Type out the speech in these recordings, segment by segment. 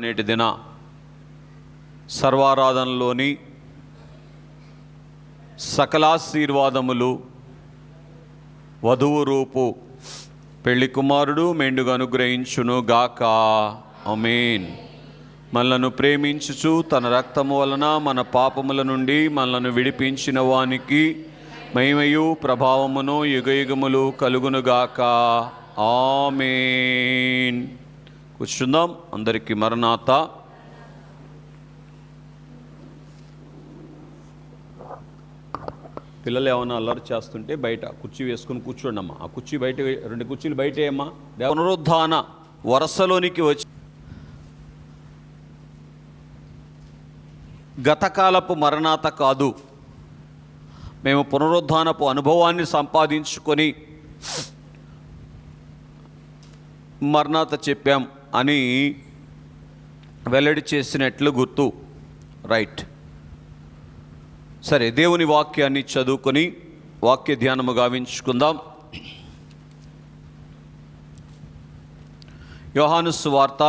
నేటి దిన సర్వారాధనలోని సకలాశీర్వాదములు వధువు రూపు పెళ్లి కుమారుడు మెండుగా అనుగ్రహించును గాక. ఆమేన్. మనలను ప్రేమించుచు తన రక్తము వలన మన పాపముల నుండి మనలను విడిపించిన వానికి మహిమయు ప్రభావమును యుగయుగములు కలుగునుగాక. ఆమేన్. కూర్చుందాం. అందరికీ మరణాత. పిల్లలు ఏమన్నా అల్లరి చేస్తుంటే బయట కుర్చీ వేసుకుని కూర్చోండి అమ్మా. ఆ కుర్చీ బయట, 2 కుర్చీలు బయటే అమ్మా. పునరుద్ధాన వరసలోనికి వచ్చి గతకాలపు మరణాత కాదు, మేము పునరుద్ధానపు అనుభవాన్ని సంపాదించుకొని మరణాత చెప్పాం అని వెల్లడి చేసినట్లు గుర్తు. రైట్. సరే, దేవుని వాక్యాన్ని చదువుకొని వాక్య ధ్యానము గావించుకుందాం. యోహాను సువార్త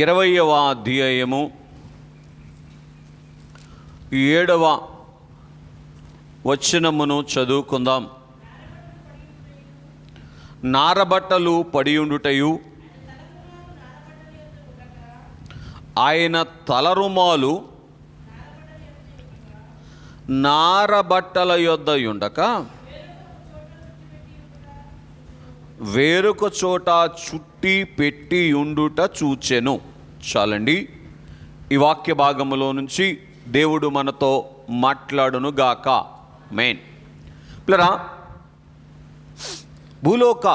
20వ అధ్యాయము 7వ వచనమును చదువుకుందాం. నారబట్టలు పడియుండుటయు ఆయన తలరుమాలు నారబట్టల యొద్ద ఉండక వేరొక చోట చుట్టి పెట్టి ఉండుట చూచెను. చాలండి. ఈ వాక్య భాగములో నుంచి దేవుడు మనతో మాట్లాడును గాక. మెయిన్ పిల్లరా, భూలోక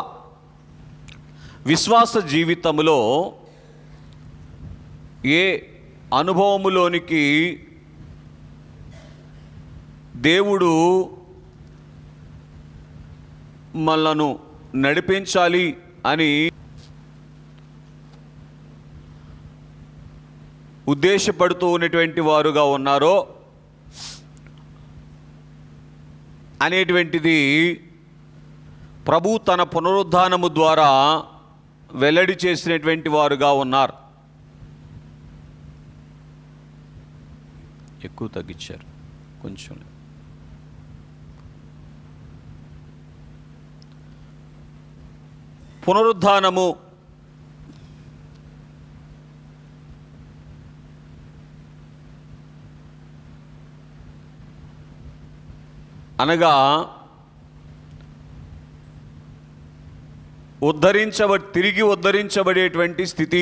విశ్వాస జీవితములో ఏ అనుభవములోనికి దేవుడు మనలను నడిపించాలి అని ఉద్దేశపడుతూ ఉన్నటువంటి వారుగా ఉన్నారో అనేటువంటిది ప్రభు తన పునరుద్ధానము ద్వారా వెల్లడి చేసినటువంటి వారుగా ఉన్నారు. ఎక్కువ తగ్గించారు కొంచెం. పునరుద్ధానము అనగా తిరిగి ఉద్ధరించబడేటువంటి స్థితి.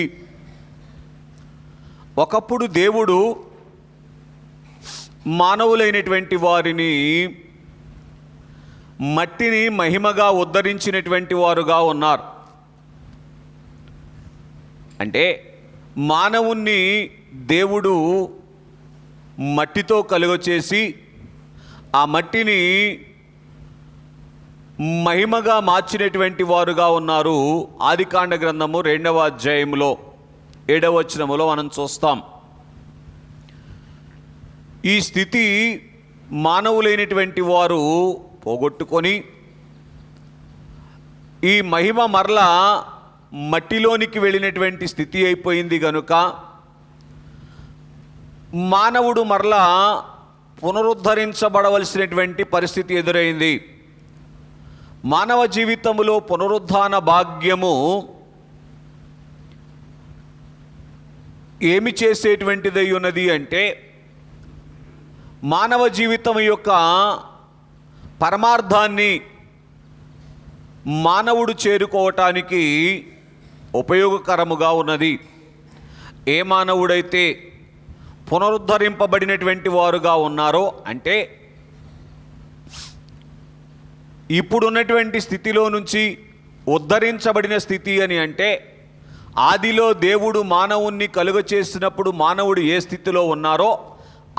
ఒకప్పుడు దేవుడు మానవులైనటువంటి వారిని మట్టిని మహిమగా ఉద్ధరించినటువంటి వారుగా ఉన్నారు. అంటే మానవుణ్ణి దేవుడు మట్టితో కలుగచేసి ఆ మట్టిని మహిమగా మార్చినటువంటి వారుగా ఉన్నారు. ఆదికాండ గ్రంథము 2వ అధ్యాయంలో 7వ వచనములో మనం చూస్తాం. ఈ స్థితి మానవులైనటువంటి వారు పోగొట్టుకొని ఈ మహిమ మరలా మట్టిలోనికి వెళ్ళినటువంటి స్థితి అయిపోయింది కనుక మానవుడు మరలా పునరుద్ధరించబడవలసినటువంటి పరిస్థితి ఎదురైంది. మానవ జీవితంలో పునరుద్ధాన భాగ్యము ఏమి చేసేటువంటిదై ఉన్నది అంటే మానవ జీవితం యొక్క పరమార్థాన్ని మానవుడు చేరుకోవటానికి ఉపయోగకరముగా ఉన్నది. ఏ మానవుడైతే పునరుద్ధరింపబడినటువంటి వారుగా ఉన్నారో, అంటే ఇప్పుడున్నటువంటి స్థితిలో నుంచి ఉద్ధరించబడిన స్థితి అని అంటే ఆదిలో దేవుడు మానవుణ్ణి కలుగచేసినప్పుడు మానవుడు ఏ స్థితిలో ఉన్నారో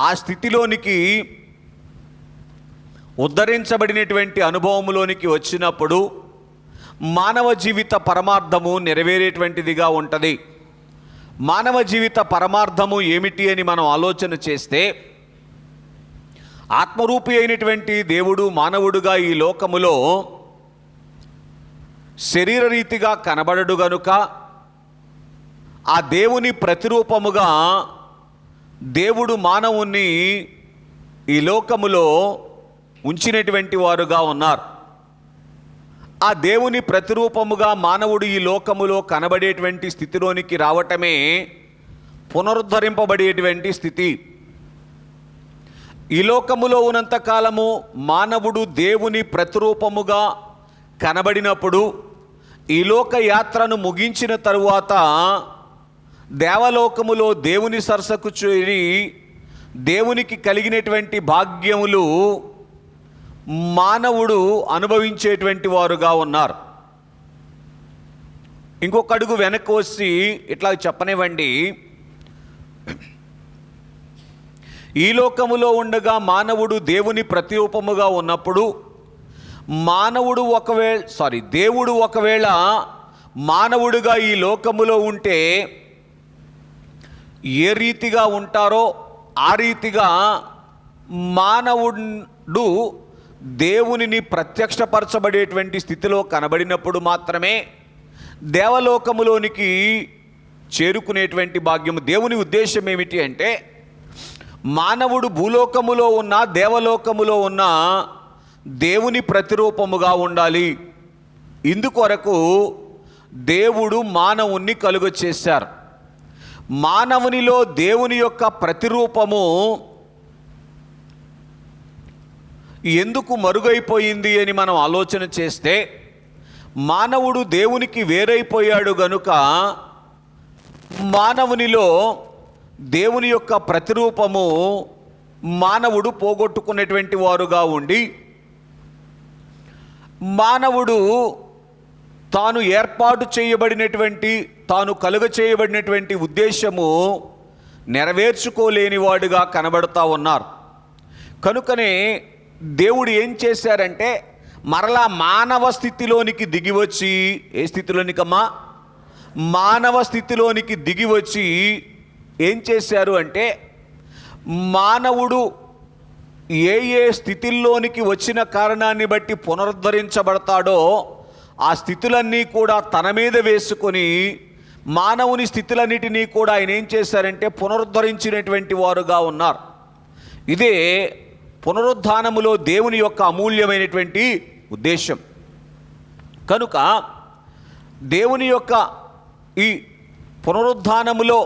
ఆ స్థితిలోనికి ఉద్ధరించబడినటువంటి అనుభవంలోనికి వచ్చినప్పుడు మానవ జీవిత పరమార్థము నెరవేరేటువంటిదిగా ఉంటుంది. మానవ జీవిత పరమార్థము ఏమిటి అని మనం ఆలోచన చేస్తే ఆత్మరూపి అయినటువంటి దేవుడు మానవుడుగా ఈ లోకములో శరీరరీతిగా కనబడడు గనుక ఆ దేవుని ప్రతిరూపముగా దేవుడు మానవుణ్ణి ఈ లోకములో ఉంచినటువంటి వారుగా ఉన్నారు. ఆ దేవుని ప్రతిరూపముగా మానవుడు ఈ లోకములో కనబడేటువంటి స్థితిలోనికి రావటమే పునరుద్ధరింపబడేటువంటి స్థితి. ఈ లోకములో ఉన్నంతకాలము మానవుడు దేవుని ప్రతిరూపముగా కనబడినప్పుడు ఈ లోక యాత్రను ముగించిన తరువాత దేవలోకములో దేవుని సరసకు చేరి దేవునికి కలిగినటువంటి భాగ్యములు మానవుడు అనుభవించేటువంటి వారుగా ఉన్నారు. ఇంకొక అడుగు వెనక్కి వచ్చి ఇట్లా చెప్పనివ్వండి. ఈ లోకములో ఉండగా మానవుడు దేవుని ప్రతిరూపముగా ఉన్నప్పుడు దేవుడు ఒకవేళ మానవుడుగా ఈ లోకములో ఉంటే ఏ రీతిగా ఉంటారో ఆ రీతిగా మానవుడు దేవునిని ప్రత్యక్షపరచబడేటువంటి స్థితిలో కనబడినప్పుడు మాత్రమే దేవలోకములోనికి చేరుకునేటువంటి భాగ్యము. దేవుని ఉద్దేశం ఏమిటి అంటే మానవుడు భూలోకములో ఉన్న దేవలోకములో ఉన్న దేవుని ప్రతిరూపముగా ఉండాలి. ఇందుకొరకు దేవుడు మానవుణ్ణి కలుగచేశారు. మానవునిలో దేవుని యొక్క ప్రతిరూపము ఎందుకు మరుగైపోయింది అని మనం ఆలోచన చేస్తే మానవుడు దేవునికి వేరైపోయాడు గనుక మానవునిలో దేవుని యొక్క ప్రతిరూపము మానవుడు పోగొట్టుకునేటువంటి వారుగా ఉండి మానవుడు తాను ఏర్పాటు చేయబడినటువంటి తాను కలుగ చేయబడినటువంటి ఉద్దేశము నెరవేర్చుకోలేని వాడుగా కనబడతా ఉన్నారు. కనుకనే దేవుడు ఏం చేశారంటే మరలా మానవ స్థితిలోనికి దిగివచ్చి, ఏ స్థితిలోనికమ్మా? మానవ స్థితిలోనికి దిగివచ్చి ఏం చేశారు అంటే మానవుడు ఏ ఏ స్థితిల్లోనికి వచ్చిన కారణాన్ని బట్టి పునరుద్ధరించబడతాడో ఆ స్థితులన్నీ కూడా తన మీద వేసుకొని మానవుని స్థితులన్నిటినీ కూడా ఆయన ఏం చేశారంటే పునరుద్ధరించినటువంటి వారుగా ఉన్నారు. ఇదే పునరుద్ధానములో దేవుని యొక్క అమూల్యమైనటువంటి ఉద్దేశం. కనుక దేవుని యొక్క ఈ పునరుద్ధానములో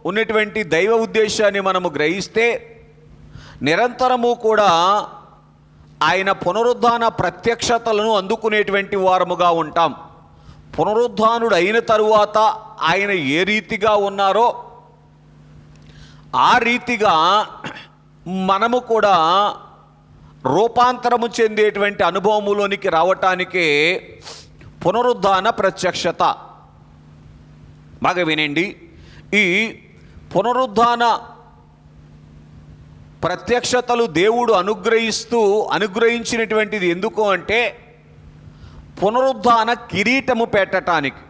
ఉన్నటువంటి దైవ ఉద్దేశాన్ని మనము గ్రహిస్తే నిరంతరము కూడా ఆయన పునరుద్ధాన ప్రత్యక్షతలను అందుకునేటువంటి వారముగా ఉంటాం. పునరుద్ధానుడు అయిన తరువాత ఆయన ఏ రీతిగా ఉన్నారో ఆ రీతిగా మనము కూడా రూపాంతరము చెందేటువంటి అనుభవములోనికి రావటానికే పునరుద్ధాన ప్రత్యక్షత. బాగా వినండి, ఈ పునరుద్ధాన ప్రత్యక్షతలు దేవుడు అనుగ్రహించినటువంటిది ఎందుకు అంటే పునరుద్ధాన కిరీటము పెట్టడానికి.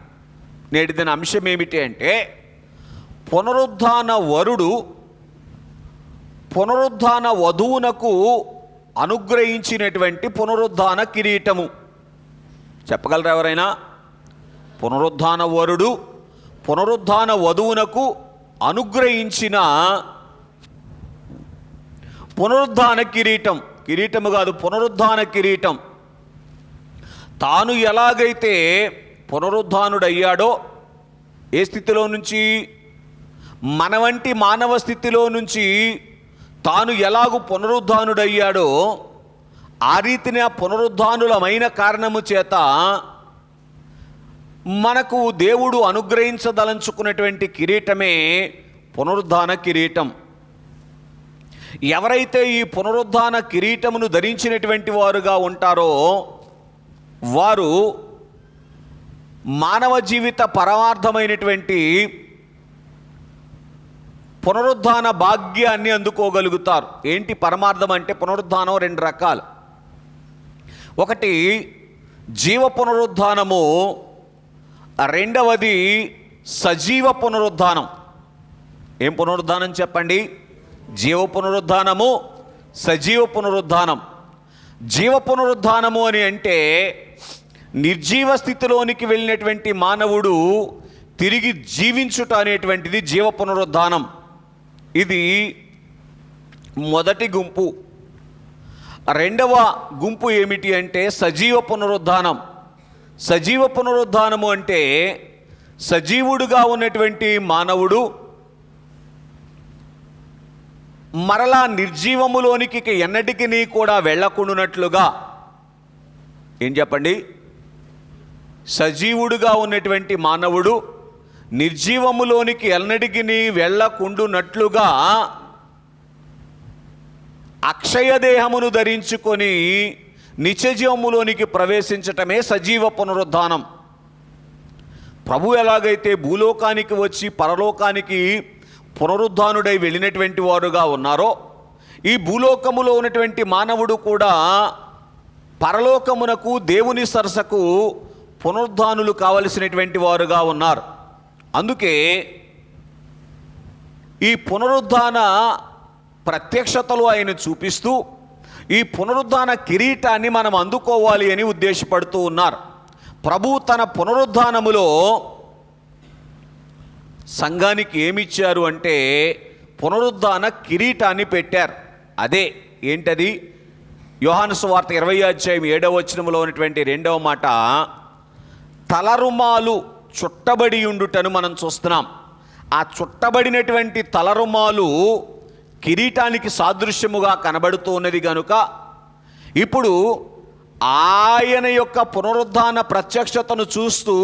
నేటి దీని అంశం ఏమిటి అంటే పునరుద్ధాన వరుడు పునరుద్ధాన వధువునకు అనుగ్రహించినటువంటి పునరుద్ధాన కిరీటము. చెప్పగలరా ఎవరైనా? పునరుద్ధాన వరుడు పునరుద్ధాన వధువునకు అనుగ్రహించిన పునరుద్ధాన కిరీటం. కిరీటము కాదు, పునరుద్ధాన కిరీటం. తాను ఎలాగైతే పునరుద్ధానుడయ్యాడో ఏ స్థితిలో నుంచి? మన వంటి మానవ స్థితిలో నుంచి తాను ఎలాగూ పునరుద్ధానుడయ్యాడో ఆ రీతిని ఆ పునరుద్ధానులమైన కారణము చేత మనకు దేవుడు అనుగ్రహించదలంచుకున్నటువంటి కిరీటమే పునరుద్ధాన కిరీటం. ఎవరైతే ఈ పునరుద్ధాన కిరీటమును ధరించినటువంటి వారుగా ఉంటారో వారు మానవ జీవిత పరమార్థమైనటువంటి పునరుద్ధాన భాగ్యాన్ని అందుకోగలుగుతారు. ఏంటి పరమార్థం అంటే? పునరుద్ధానం రెండు రకాలు. ఒకటి జీవ పునరుద్ధానము, రెండవది సజీవ పునరుద్ధానం. ఏం పునరుద్ధానం చెప్పండి? జీవ పునరుద్ధానము, సజీవ పునరుద్ధానం. జీవ పునరుద్ధానము అని అంటే నిర్జీవ స్థితిలోనికి వెళ్ళినటువంటి మానవుడు తిరిగి జీవించుట అనేటువంటిది జీవ పునరుద్ధానం. ఇది మొదటి గుంపు. రెండవ గుంపు ఏమిటి అంటే సజీవ పునరుద్ధానం. సజీవ పునరుద్ధానము అంటే సజీవుడుగా ఉన్నటువంటి మానవుడు మరలా నిర్జీవములోనికి ఎన్నటికీ కూడా వెళ్ళకుండానట్లుగా. ఏం చెప్పండి? సజీవుడుగా ఉన్నటువంటి మానవుడు నిర్జీవములోనికి ఎన్నటికీ వెళ్ళకుండునట్లుగా అక్షయదేహమును ధరించుకొని నిత్యజీవములోనికి ప్రవేశించటమే సజీవ పునరుద్ధానం. ప్రభు ఎలాగైతే భూలోకానికి వచ్చి పరలోకానికి పునరుద్ధానుడై వెళ్ళినటువంటి వారుగా ఉన్నారో, ఈ భూలోకములో ఉన్నటువంటి మానవుడు కూడా పరలోకమునకు దేవుని సరసకు పునరుద్ధానులు కావలసినటువంటి వారుగా ఉన్నారు. అందుకే ఈ పునరుద్ధాన ప్రత్యక్షతలు ఆయన చూపిస్తూ ఈ పునరుద్ధాన కిరీటాన్ని మనం అందుకోవాలి అని ఉద్దేశపడుతూ ఉన్నారు. ప్రభు తన పునరుద్ధానములో సంఘానికి ఏమిచ్చారు అంటే పునరుద్ధాన కిరీటాన్ని పెట్టారు. అదే ఏంటది? యోహాను సువార్త 20:7 ఉన్నటువంటి 2వ మాట, తలరుమాలు చుట్టబడి ఉండుటను మనం చూస్తున్నాం. ఆ చుట్టబడినటువంటి తలరుమాలు కిరీటానికి సాదృశ్యముగా కనబడుతూ ఉన్నది కనుక ఇప్పుడు ఆయన యొక్క పునరుద్ధాన ప్రత్యక్షతను చూస్తూ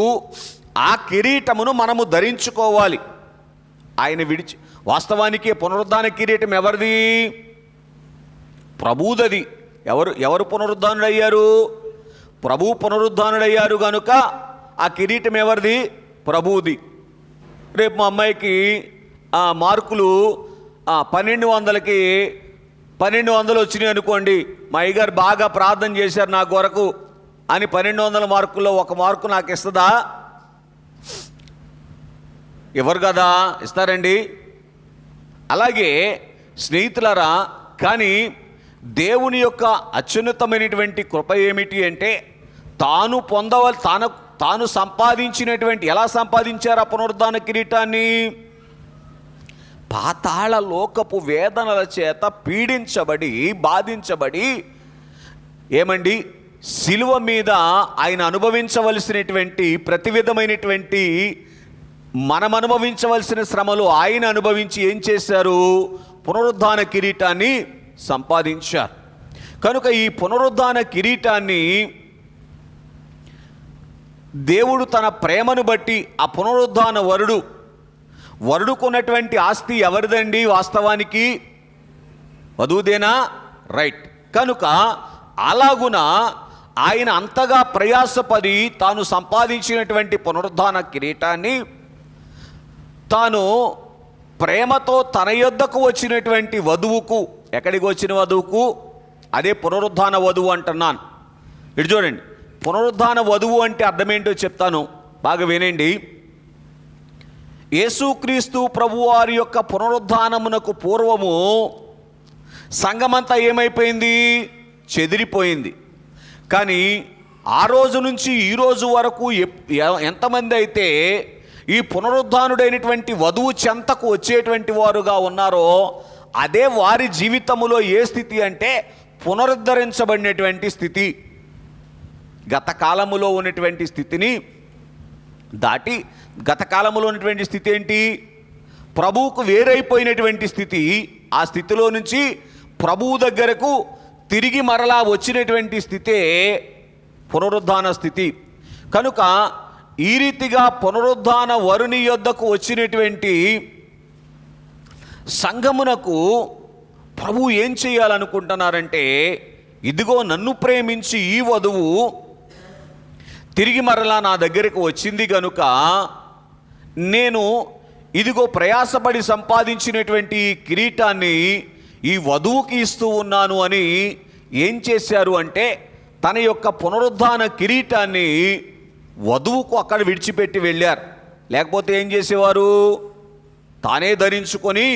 ఆ కిరీటమును మనము ధరించుకోవాలి. ఆయన వాస్తవానికి పునరుద్ధాన కిరీటం ఎవరిది? ప్రభువుదది. ఎవరు పునరుద్ధానుడయ్యారు? ప్రభు పునరుద్ధానుడయ్యారు కనుక ఆ కిరీటం ఎవరిది? ప్రభువుది. రేపు మా అమ్మాయికి మార్కులు 1200కి 1200 వచ్చినాయి అనుకోండి, మా అయ్యగారు బాగా ప్రార్థన చేశారు నా కొరకు అని 1200 మార్కుల్లో 1 మార్కు నాకు ఇస్తుందా? ఎవరు కదా ఇస్తారండి? అలాగే స్నేహితులారా, కానీ దేవుని యొక్క అత్యున్నతమైనటువంటి కృప ఏమిటి అంటే తాను సంపాదించినటువంటి, ఎలా సంపాదించారు ఆ పునరుద్ధాన కిరీటాన్ని? పాతాళ లోకపు వేదనల చేత పీడించబడి బాధించబడి ఏమండి శిలువ మీద ఆయన అనుభవించవలసినటువంటి ప్రతి విధమైనటువంటి మనం అనుభవించవలసిన శ్రమలు ఆయన అనుభవించి ఏం చేశారు? పునరుద్ధాన కిరీటాన్ని సంపాదించారు. కనుక ఈ పునరుద్ధాన కిరీటాన్ని దేవుడు తన ప్రేమను బట్టి ఆ పునరుద్ధాన వరుడుకున్నటువంటి ఆస్తి ఎవరిదండి? వాస్తవానికి వధువుదేనా? రైట్. కనుక అలాగున ఆయన అంతగా ప్రయాసపడి తాను సంపాదించినటువంటి పునరుద్ధాన కిరీటాన్ని తాను ప్రేమతో తన యొద్దకు వచ్చినటువంటి వధువుకు, ఎక్కడికి వచ్చిన వధువుకు? అదే పునరుద్ధాన వధువు అంటున్నాను. ఇటు చూడండి, పునరుద్ధాన వధువు అంటే అర్థమేంటో చెప్తాను, బాగా వినండి. యేసుక్రీస్తు ప్రభువారి యొక్క పునరుద్ధానమునకు పూర్వము సంఘమంతా ఏమైపోయింది? చెదిరిపోయింది. కానీ ఆ రోజు నుంచి ఈ రోజు వరకు ఎంతమంది అయితే ఈ పునరుద్ధానుడైనటువంటి వధువు చెంతకు వచ్చేటువంటి వారుగా ఉన్నారో, అదే వారి జీవితంలో ఏ స్థితి అంటే పునరుద్ధరించబడినటువంటి స్థితి. గత కాలములో ఉన్నటువంటి స్థితిని దాటి, గత కాలంలో ఉన్నటువంటి స్థితి ఏంటి? ప్రభువుకు వేరైపోయినటువంటి స్థితి. ఆ స్థితిలో నుంచి ప్రభువు దగ్గరకు తిరిగి మరలా వచ్చినటువంటి స్థితే పునరుద్ధాన స్థితి. కనుక ఈ రీతిగా పునరుద్ధాన వరుని యొద్దకు వచ్చినటువంటి సంఘమునకు ప్రభు ఏం చేయాలనుకుంటున్నారంటే, ఇదిగో నన్ను ప్రేమించి ఈ వధువు తిరిగి మరలా నా దగ్గరకు వచ్చింది కనుక నేను ఇదిగో ప్రయాసపడి సంపాదించినటువంటి కిరీటాన్ని ఈ వధువుకి ఇస్తూ ఉన్నాను అని ఏం చేశారు అంటే, తన యొక్క పునరుద్ధాన కిరీటాన్ని వధువుకు అక్కడ విడిచిపెట్టి వెళ్ళారు. లేకపోతే ఏం చేసేవారు? తానే ధరించుకొని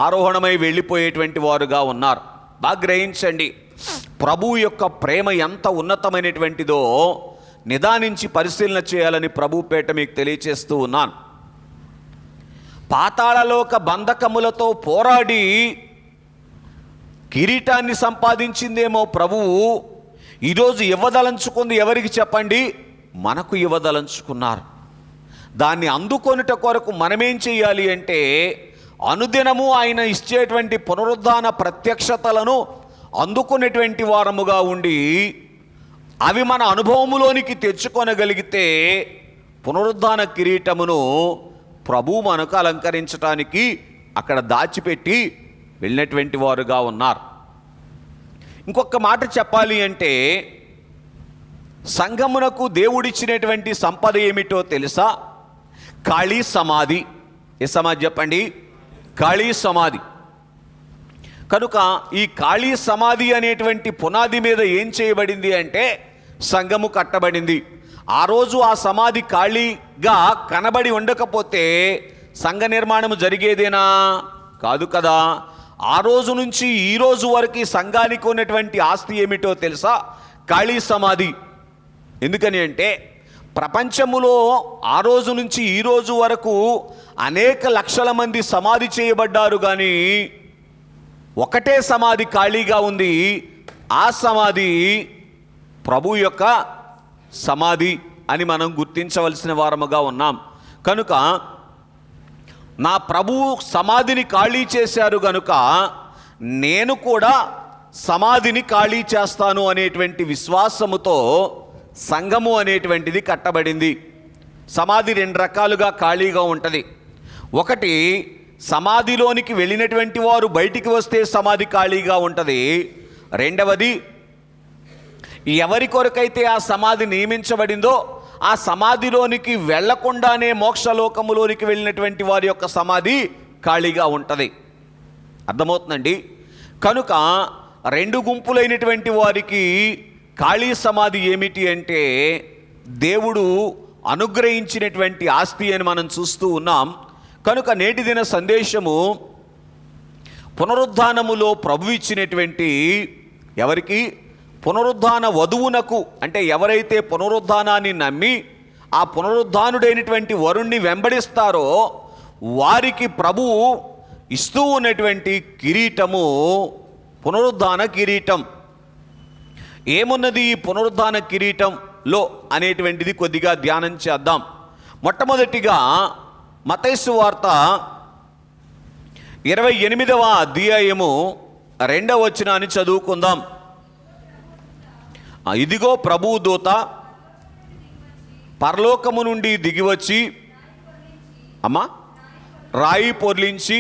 ఆరోహణమై వెళ్ళిపోయేటువంటి వారుగా ఉన్నారు. బాగా గ్రహించండి, ప్రభువు యొక్క ప్రేమ ఎంత ఉన్నతమైనటువంటిదో నిదానించి పరిశీలన చేయాలని ప్రభు పేట మీకు తెలియచేస్తూ ఉన్నాను. పాతాళలోక బంధకములతో పోరాడి కిరీటాన్ని సంపాదించిందేమో ప్రభువు, ఈరోజు ఇవ్వదలంచుకుంది ఎవరికి చెప్పండి? మనకు ఇవ్వదలంచుకున్నారు. దాన్ని అందుకొనుట కొరకు మనమేం చేయాలి అంటే, అనుదినము ఆయన ఇచ్చేటువంటి పునరుద్ధాన ప్రత్యక్షతలను అందుకునేటువంటి వారముగా ఉండి అవి మన అనుభవములోనికి తెచ్చుకొనగలిగితే పునరుద్ధాన కిరీటమును ప్రభు మనకు అలంకరించడానికి అక్కడ దాచిపెట్టి వెళ్ళినటువంటి వారుగా ఉన్నారు. ఇంకొక మాట చెప్పాలి అంటే, సంఘమునకు దేవుడిచ్చినటువంటి సంపద ఏమిటో తెలుసా? ఖాళీ సమాధి. ఏ సమాధి చెప్పండి? ఖాళీ సమాధి. కనుక ఈ ఖాళీ సమాధి అనేటువంటి పునాది మీద ఏం చేయబడింది అంటే సంఘము కట్టబడింది. ఆ రోజు ఆ సమాధి ఖాళీగా కనబడి ఉండకపోతే సంఘ నిర్మాణం జరిగేదేనా? కాదు కదా. ఆ రోజు నుంచి ఈ రోజు వరకు సంఘానికి ఉన్నటువంటి ఆస్తి ఏమిటో తెలుసా? ఖాళీ సమాధి. ఎందుకని అంటే ప్రపంచములో ఆ రోజు నుంచి ఈ రోజు వరకు అనేక లక్షల మంది సమాధి చేయబడ్డారు, కానీ ఒకటే సమాధి ఖాళీగా ఉంది. ఆ సమాధి ప్రభు యొక్క సమాధి అని మనం గుర్తించవలసిన వారముగా ఉన్నాం. కనుక నా ప్రభువు సమాధిని ఖాళీ చేశారు గనుక నేను కూడా సమాధిని ఖాళీ చేస్తాను అనేటువంటి విశ్వాసముతో సంఘము అనేటువంటిది కట్టబడింది. సమాధి రెండు రకాలుగా ఖాళీగా ఉంటుంది. ఒకటి, సమాధిలోనికి వెళ్ళినటువంటి వారు బయటికి వస్తే సమాధి ఖాళీగా ఉంటుంది. రెండవది, ఎవరి కొరకైతే ఆ సమాధి నియమించబడిందో ఆ సమాధిలోనికి వెళ్లకుండానే మోక్షలోకములోనికి వెళ్ళినటువంటి వారి యొక్క సమాధి ఖాళీగా ఉంటుంది. అర్థమవుతుందండి? కనుక రెండు గుంపులైనటువంటి వారికి ఖాళీ సమాధి ఏమిటి అంటే దేవుడు అనుగ్రహించినటువంటి ఆస్తి అని మనం చూస్తూ ఉన్నాం. కనుక నేటి దిన సందేశము పునరుద్ధానములో ప్రభు ఇచ్చినటువంటి ఎవరికి? పునరుద్ధాన వధువునకు. అంటే ఎవరైతే పునరుద్ధానాన్ని నమ్మి ఆ పునరుద్ధానుడైనటువంటి వరుణ్ణి వెంబడిస్తారో వారికి ప్రభువు ఇస్తూ ఉన్నటువంటి కిరీటము పునరుద్ధాన కిరీటం. ఏమున్నది ఈ పునరుద్ధాన కిరీటంలో అనేటువంటిది కొద్దిగా ధ్యానం చేద్దాం. మొట్టమొదటిగా మత్తయి సువార్త 28వ అధ్యాయము 2వ వచనాన్ని చదువుకుందాం. ఇదిగో ప్రభువు దూత పరలోకము నుండి దిగివచ్చి రాయి పొర్లించి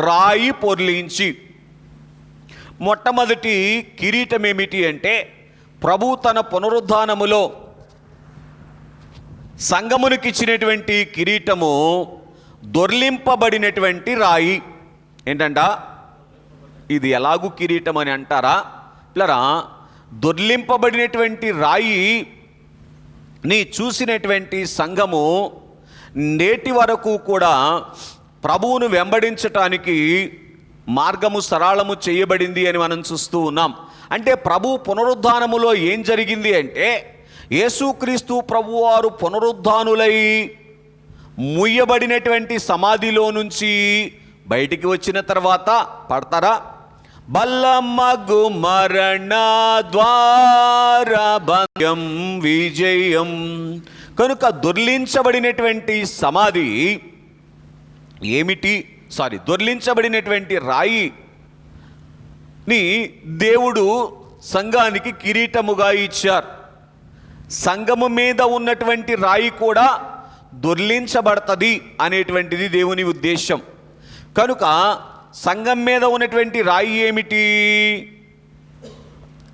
రాయి పొర్లించి మొట్టమొదటి కిరీటం ఏమిటి అంటే ప్రభు తన పునరుద్ధానములో సంఘమునికి ఇచ్చినటువంటి కిరీటము దొర్లింపబడినటువంటి రాయి. ఏంటంట? ఇది ఎలాగూ కిరీటం అని అంటారా? ఇట్లరా, దొర్లింపబడినటువంటి రాయిని చూసినటువంటి సంఘము నేటి వరకు కూడా ప్రభువును వెంబడించటానికి మార్గము సరళము చేయబడింది అని మనం చూస్తూ ఉన్నాం. అంటే ప్రభు పునరుద్ధానములో ఏం జరిగింది అంటే యేసుక్రీస్తు ప్రభువారు పునరుద్ధానులై ముయ్యబడినటువంటి సమాధిలో నుంచి బయటికి వచ్చిన తర్వాత పడతారా? బల్లమగు మరణ ద్వారభంగం విజయం. కనుక దొర్లించబడినటువంటి సమాధి ఏమిటి? దొర్లించబడినటువంటి రాయిని దేవుడు సంఘానికి కిరీటముగా ఇచ్చారు. సంఘము మీద ఉన్నటువంటి రాయి కూడా దొర్లించబడుతుంది అనేటువంటిది దేవుని ఉద్దేశం. కనుక సంఘం మీద ఉన్నటువంటి రాయి ఏమిటి?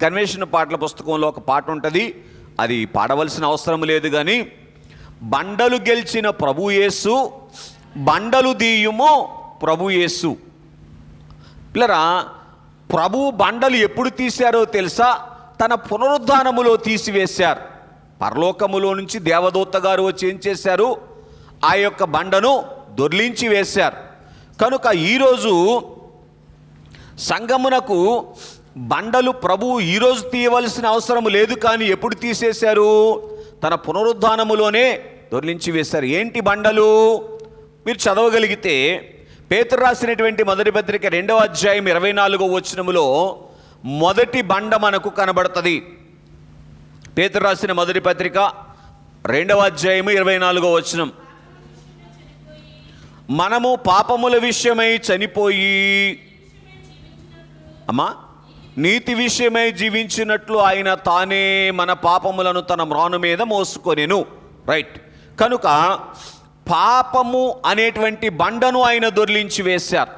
కన్వెన్షన్ పాటల పుస్తకంలో ఒక పాట ఉంటుంది, అది పాడవలసిన అవసరం లేదు, కానీ బండలు గెలిచిన ప్రభు యేసు బండలు దీయుము ప్రభు యేసు. పిల్లరా, ప్రభు బండలు ఎప్పుడు తీశారో తెలుసా? తన పునరుద్ధానములో తీసివేశారు. పరలోకములో నుంచి దేవదూత గారు వచ్చి ఏం చేశారు? ఆ యొక్క బండను దొర్లించి వేశారు. కనుక ఈరోజు సంఘమునకు బండలు ప్రభువు ఈరోజు తీయవలసిన అవసరం లేదు, కానీ ఎప్పుడు తీసేశారు? తన పునరుద్ధానములోనే దొర్లించి వేశారు. ఏంటి బండలు? మీరు చదవగలిగితే పేతురు రాసినటువంటి మొదటి పత్రిక 2వ అధ్యాయం 24వ వచనములో మొదటి బండ మనకు కనబడుతుంది. పేతురు రాసిన మొదటి పత్రిక 2వ అధ్యాయం 24వ వచనం, మనము పాపముల విషయమై చనిపోయి నీతి విషయమై జీవించినట్లు ఆయన తానే మన పాపములను తన మ్రాను మీద మోసుకొనెను. రైట్. కనుక పాపము అనేటువంటి బండను ఆయన దొర్లించి వేశారు.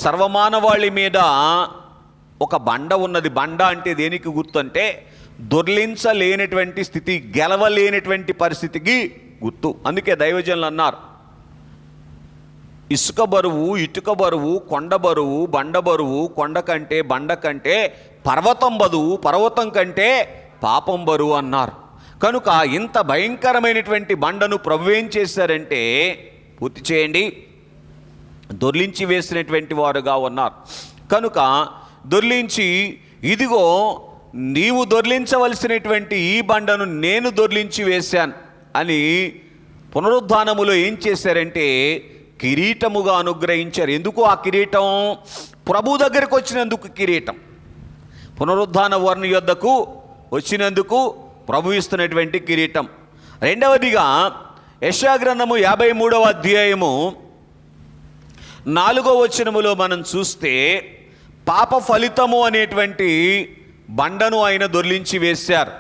సర్వమానవాళి మీద ఒక బండ ఉన్నది. బండ అంటే దేనికి గుర్తు అంటే దొర్లించలేనటువంటి స్థితి, గెలవలేనటువంటి పరిస్థితికి గుర్తు. అందుకే దైవజనులు అన్నారు, ఇసుక బరువు, ఇటుక బరువు, కొండ బరువు, బండ బరువు, కొండ కంటే బండ కంటే పర్వతం బరువు, పర్వతం కంటే పాపం బరువు అన్నారు. కనుక ఇంత భయంకరమైనటువంటి బండను ప్రభు ఏం చేశారంటే, పూర్తి చేయండి, దొర్లించి వేసినటువంటి వారుగా ఉన్నారు. కనుక దొర్లించి, ఇదిగో నీవు దొర్లించవలసినటువంటి ఈ బండను నేను దొర్లించి వేశాను అని పునరుద్ధానములో ఏం చేశారంటే కిరీటముగా అనుగ్రహించారు. ఎందుకు ఆ కిరీటం? ప్రభు దగ్గరకు వచ్చినందుకు కిరీటం. పునరుద్ధాన వర్ణి యొద్దకు వచ్చినందుకు ప్రభు ఇస్తున్నటువంటి కిరీటం. రెండవదిగా యెషయా గ్రంథము 53వ అధ్యాయము 4వ వచనములో మనం చూస్తే పాప ఫలితము అనేటువంటి బండను ఆయన దొర్లించి వేశారు.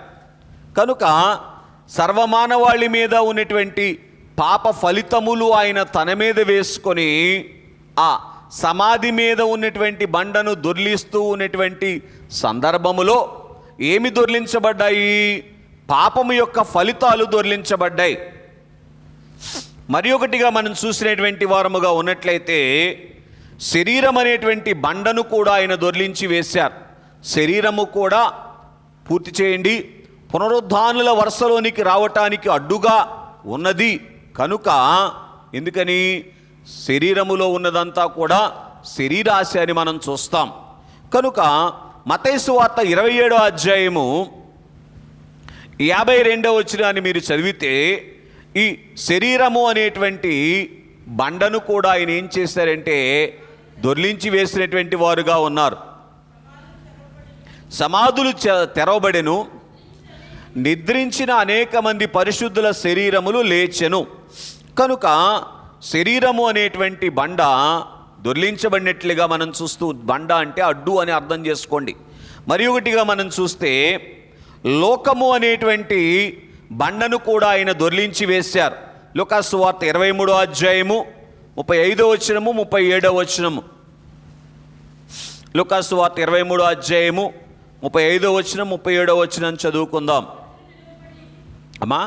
కనుక సర్వమానవాళి మీద ఉన్నటువంటి పాప ఫలితములు ఆయన తన మీద వేసుకొని ఆ సమాధి మీద ఉన్నటువంటి బండను దొర్లిస్తూ ఉన్నటువంటి సందర్భములో ఏమి దొర్లించబడ్డాయి? పాపము యొక్క ఫలితాలు దొర్లించబడ్డాయి. మరి ఒకటిగా మనం చూసినటువంటి వారముగా ఉన్నట్లయితే శరీరం అనేటువంటి బండను కూడా ఆయన దొర్లించి వేశారు. శరీరము కూడా, పూర్తి చేయండి, పునరుద్ధానుల వరుసలోనికి రావటానికి అడ్డుగా ఉన్నది. కనుక ఎందుకని? శరీరములో ఉన్నదంతా కూడా శరీరాశ అని మనం చూస్తాం. కనుక మత్తయి సువార్త 27వ అధ్యాయము 52వ వచనాన్ని మీరు చదివితే ఈ శరీరము అనేటువంటి బండను కూడా ఆయన ఏం చేశారంటే దొర్లించి వేసినటువంటి వారుగా ఉన్నారు. సమాధులు తెరవబడెను, నిద్రించిన అనేక మంది పరిశుద్ధుల శరీరములు లేచెను. కనుక శరీరము అనేటువంటి బండ దొర్లించబడినట్లుగా మనం చూస్తూ, బండ అంటే అడ్డు అని అర్థం చేసుకోండి. మరి ఒకటిగా మనం చూస్తే లోకము అనేటువంటి బండను కూడా ఆయన దొర్లించి వేశారు. లూకాసు వార్త 23వ అధ్యాయము 35వ వచనము 37వ వచనము. లూకాసు వార్త 23వ అధ్యాయము 35వ వచనం 37వ వచనం చదువుకుందాం అమ్మా.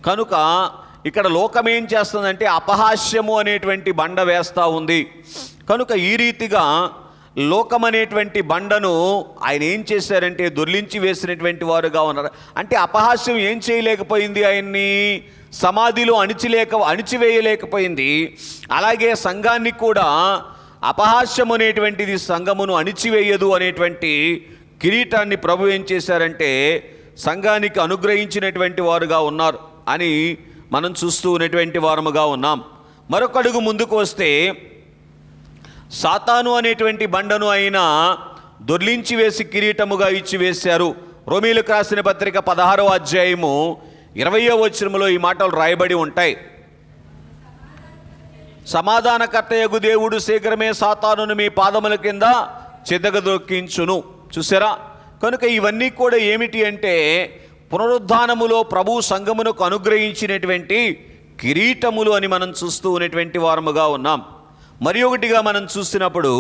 కనుక ఇక్కడ లోకం ఏం చేస్తుందంటే అపహాస్యము అనేటువంటి బండ వేస్తూ ఉంది. కనుక ఈ రీతిగా లోకం అనేటువంటి బండను ఆయన ఏం చేశారంటే దొర్లించి వేసినటువంటి వారుగా ఉన్నారు. అంటే అపహాస్యం ఏం చేయలేకపోయింది, ఆయన్ని సమాధిలో అణిచివేయలేకపోయింది. అలాగే సంఘాన్ని కూడా అపహాస్యం అనేటువంటిది సంఘమును అణిచివేయదు అనేటువంటి కిరీటాన్ని ప్రభు ఏం చేశారంటే సంఘానికి అనుగ్రహించినటువంటి వారుగా ఉన్నారు అని మనం చూస్తూ ఉన్నటువంటి వారముగా ఉన్నాం. మరొక అడుగు ముందుకు వస్తే సాతాను అనేటువంటి బండను అయినా దొర్లించి వేసి కిరీటముగా ఇచ్చి వేశారు. రోమీయులకు రాసిన పత్రిక 16వ అధ్యాయము 20వ వచనములో ఈ మాటలు రాయబడి ఉంటాయి. సమాధానకర్తయగు దేవుడు శీఘ్రమే సాతానును మీ పాదముల కింద చెదగదొక్కించును. చూసారా? కనుక ఇవన్నీ కూడా ఏమిటి అంటే పునరుద్ధానములో ప్రభు సంఘమునకు అనుగ్రహించినటువంటి కిరీటములు అని మనం చూస్తూ ఉన్నటువంటి వారముగా ఉన్నాం. మరి ఒకటిగా మనం చూసినప్పుడు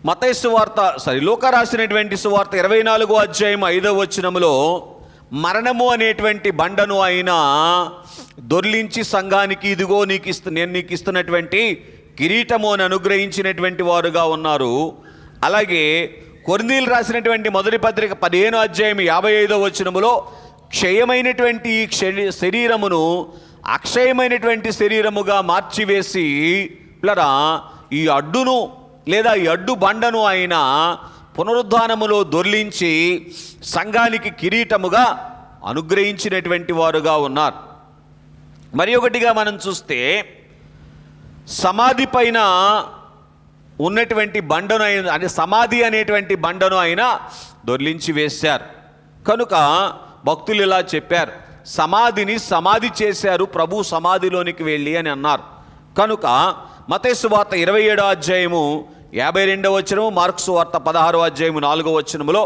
మత్తయి సువార్త లూకా రాసినటువంటి సువార్త 24వ అధ్యాయం 5వ వచనములో మరణము అనేటువంటి బండను అయినా దొర్లించి సంఘానికి ఇదిగో నేను నీకు ఇస్తున్నటువంటి కిరీటము అని అనుగ్రహించినటువంటి వారుగా ఉన్నారు. అలాగే కొరింథీయులకు రాసినటువంటి మొదటి పత్రిక 15వ అధ్యాయం 55వ వచనములో క్షయమైనటువంటి శరీరమును అక్షయమైనటువంటి శరీరముగా మార్చివేసి పిల్లరా ఈ అడ్డును లేదా ఈ అడ్డు బండను ఆయన పునరుద్ధానములో దొర్లించి సంఘానికి కిరీటముగా అనుగ్రహించినటువంటి వారుగా ఉన్నారు. మరి ఒకటిగా మనం చూస్తే సమాధి పైన ఉన్నటువంటి బండను అంటే సమాధి అనేటువంటి బండను ఆయన దొర్లించి వేశారు. కనుక భక్తులు ఇలా చెప్పారు, సమాధిని సమాధి చేశారు ప్రభు సమాధిలోనికి వెళ్ళి అని అన్నారు. కనుక మత్తయి సువార్త 27వ అధ్యాయము 52వ వచనము, మార్కు సువార్త 16వ అధ్యాయము 4వ వచనములో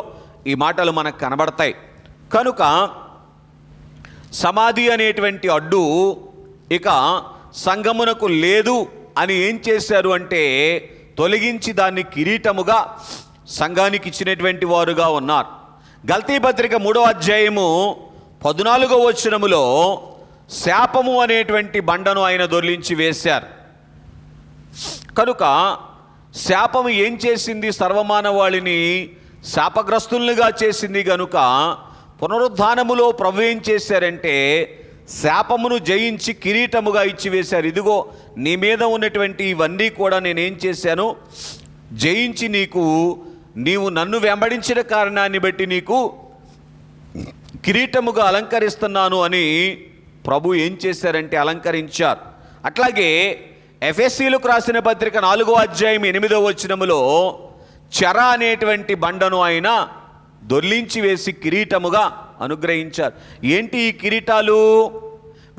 ఈ మాటలు మనకు కనబడతాయి. కనుక సమాధి అనేటువంటి అడ్డు ఇక సంఘమునకు లేదు అని ఏం చేశారు అంటే తొలగించి దాన్ని కిరీటముగా సంఘానికి ఇచ్చినటువంటి వారుగా ఉన్నారు. గల్తీ పత్రిక 3వ అధ్యాయము 14వ వచనములో శాపము అనేటువంటి బండను ఆయన దొర్లించి వేశారు. కనుక శాపము ఏం చేసింది? సర్వమానవాళిని శాపగ్రస్తులుగా చేసింది. కనుక పునరుద్ధానములో ప్రభు ఏం చేశారంటే శాపమును జయించి కిరీటముగా ఇచ్చి వేశారు. ఇదిగో నీ మీద ఉన్నటువంటి ఇవన్నీ కూడా నేనేం చేశాను, జయించి నీవు నన్ను వెంబడించిన కారణాన్ని బట్టి నీకు కిరీటముగా అలంకరిస్తున్నాను అని ప్రభు ఏం చేశారంటే అలంకరించారు. అట్లాగే ఎఫెసీలకు రాసిన పత్రిక 4వ అధ్యాయం 8వ వచనములో చెర అనేటువంటి బండను ఆయన దొర్లించి వేసి కిరీటముగా అనుగ్రహించారు. ఏంటి ఈ కిరీటాలు?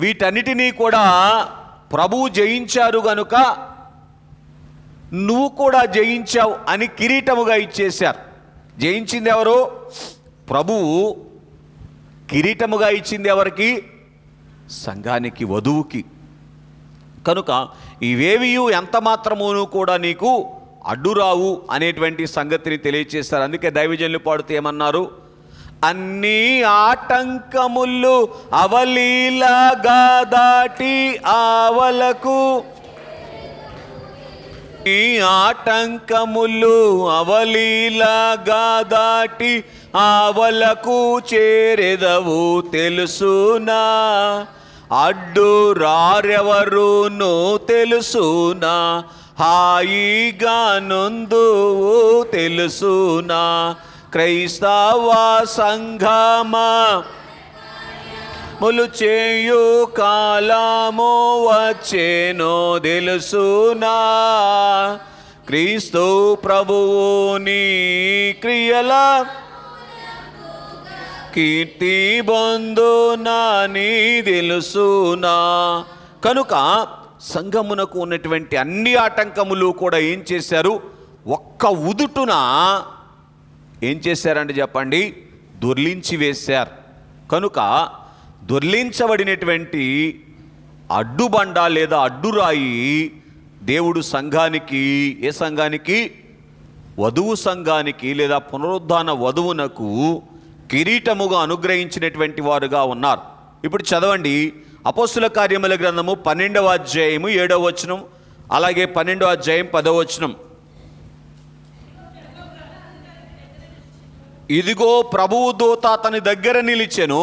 వీటన్నిటినీ కూడా ప్రభువు జయించారు గనుక నువ్వు కూడా జయించావు అని కిరీటముగా ఇచ్చేశారు. జయించింది ఎవరు? ప్రభువు. కిరీటముగా ఇచ్చింది ఎవరికి? సంఘానికి, వధువుకి. కనుక ఇవేవియు ఎంత మాత్రమును కూడా నీకు అడ్డురావు అనేటువంటి సంగతిని తెలియచేస్తారు. అందుకే దైవజనులు పాడుతూ ఏమన్నారు? అన్ని ఆటంకములు అవలీలగా దాటి ఆవలకు, ఈ ఆటంకములు అవలీలగా దాటి ఆవలకు చేరెదవు తెలుసునా, అడ్డు రారెవరును తెలుసునా, హాయిగా నొందువు తెలుసునా, క్రైస్తవ సంఘమా ములు చేయు కాలము వచ్చేనో తెలుసునా, క్రీస్తు ప్రభువుని క్రియల కీర్తి పొందునని తెలుసునా. కనుక సంఘమునకు ఉన్నటువంటి అన్ని ఆటంకములు కూడా ఏం చేశారు? ఒక్క ఉదుటున ఏం చేశారంటే చెప్పండి, దొర్లించి వేశారు. కనుక దొర్లించబడినటువంటి అడ్డుబండ లేదా అడ్డురాయి దేవుడు సంఘానికి, ఏ సంఘానికి? వధువు సంఘానికి లేదా పునరుద్ధాన వధువునకు కిరీటముగా అనుగ్రహించినటువంటి వారుగా ఉన్నారు. ఇప్పుడు చదవండి అపోస్తుల కార్యముల గ్రంథము 12వ అధ్యాయము 7వ వచనం, అలాగే 12వ అధ్యాయం 10వ వచనం. ఇదిగో ప్రభువు దూత అతని దగ్గర నిలిచెను.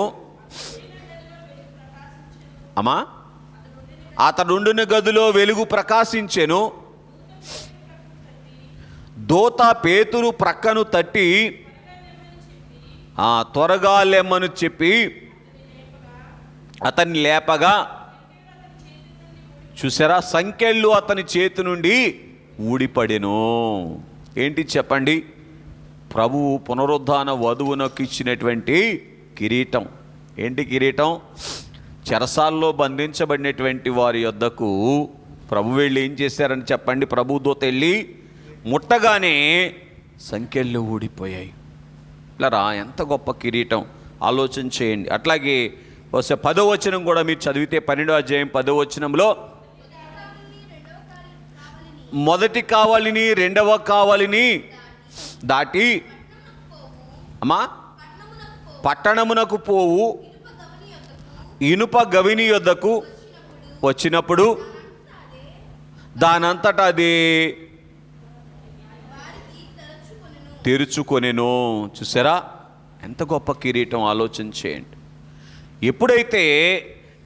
అమ్మా, అతడుండిన గదిలో వెలుగు ప్రకాశించెను. దూత పేతురు ప్రక్కను తట్టి త్వరగా లెమ్మను చెప్పి అతన్ని లేపగా, చూసారా, సంకెళ్ళు అతని చేతి నుండి ఊడిపడెను. ఏంటి చెప్పండి? ప్రభువు పునరుద్ధాన వధువునకు ఇచ్చినటువంటి కిరీటం. ఏంటి కిరీటం? చెరసాల్లో బంధించబడినటువంటి వారి యొద్దకు ప్రభు వెళ్ళి ఏం చేశారని చెప్పండి? ప్రభు దూత వెళ్ళి ముట్టగానే సంకెళ్ళు ఊడిపోయాయి. ఇలా ఎంత గొప్ప కిరీటం ఆలోచన చేయండి. అట్లాగే 10వ వచనం కూడా మీరు చదివితే 12వ అధ్యాయం 10వ వచనంలో మొదటి కావలిని రెండవ కావలిని దాటి అమ్మా పట్టణమునకు పోవు ఇనుప గవిని యొద్దకు వచ్చినప్పుడు దానంతటా అది తెరుచుకొనెను. చూసారా ఎంత గొప్ప కిరీటం? ఆలోచన చేయండి. ఎప్పుడైతే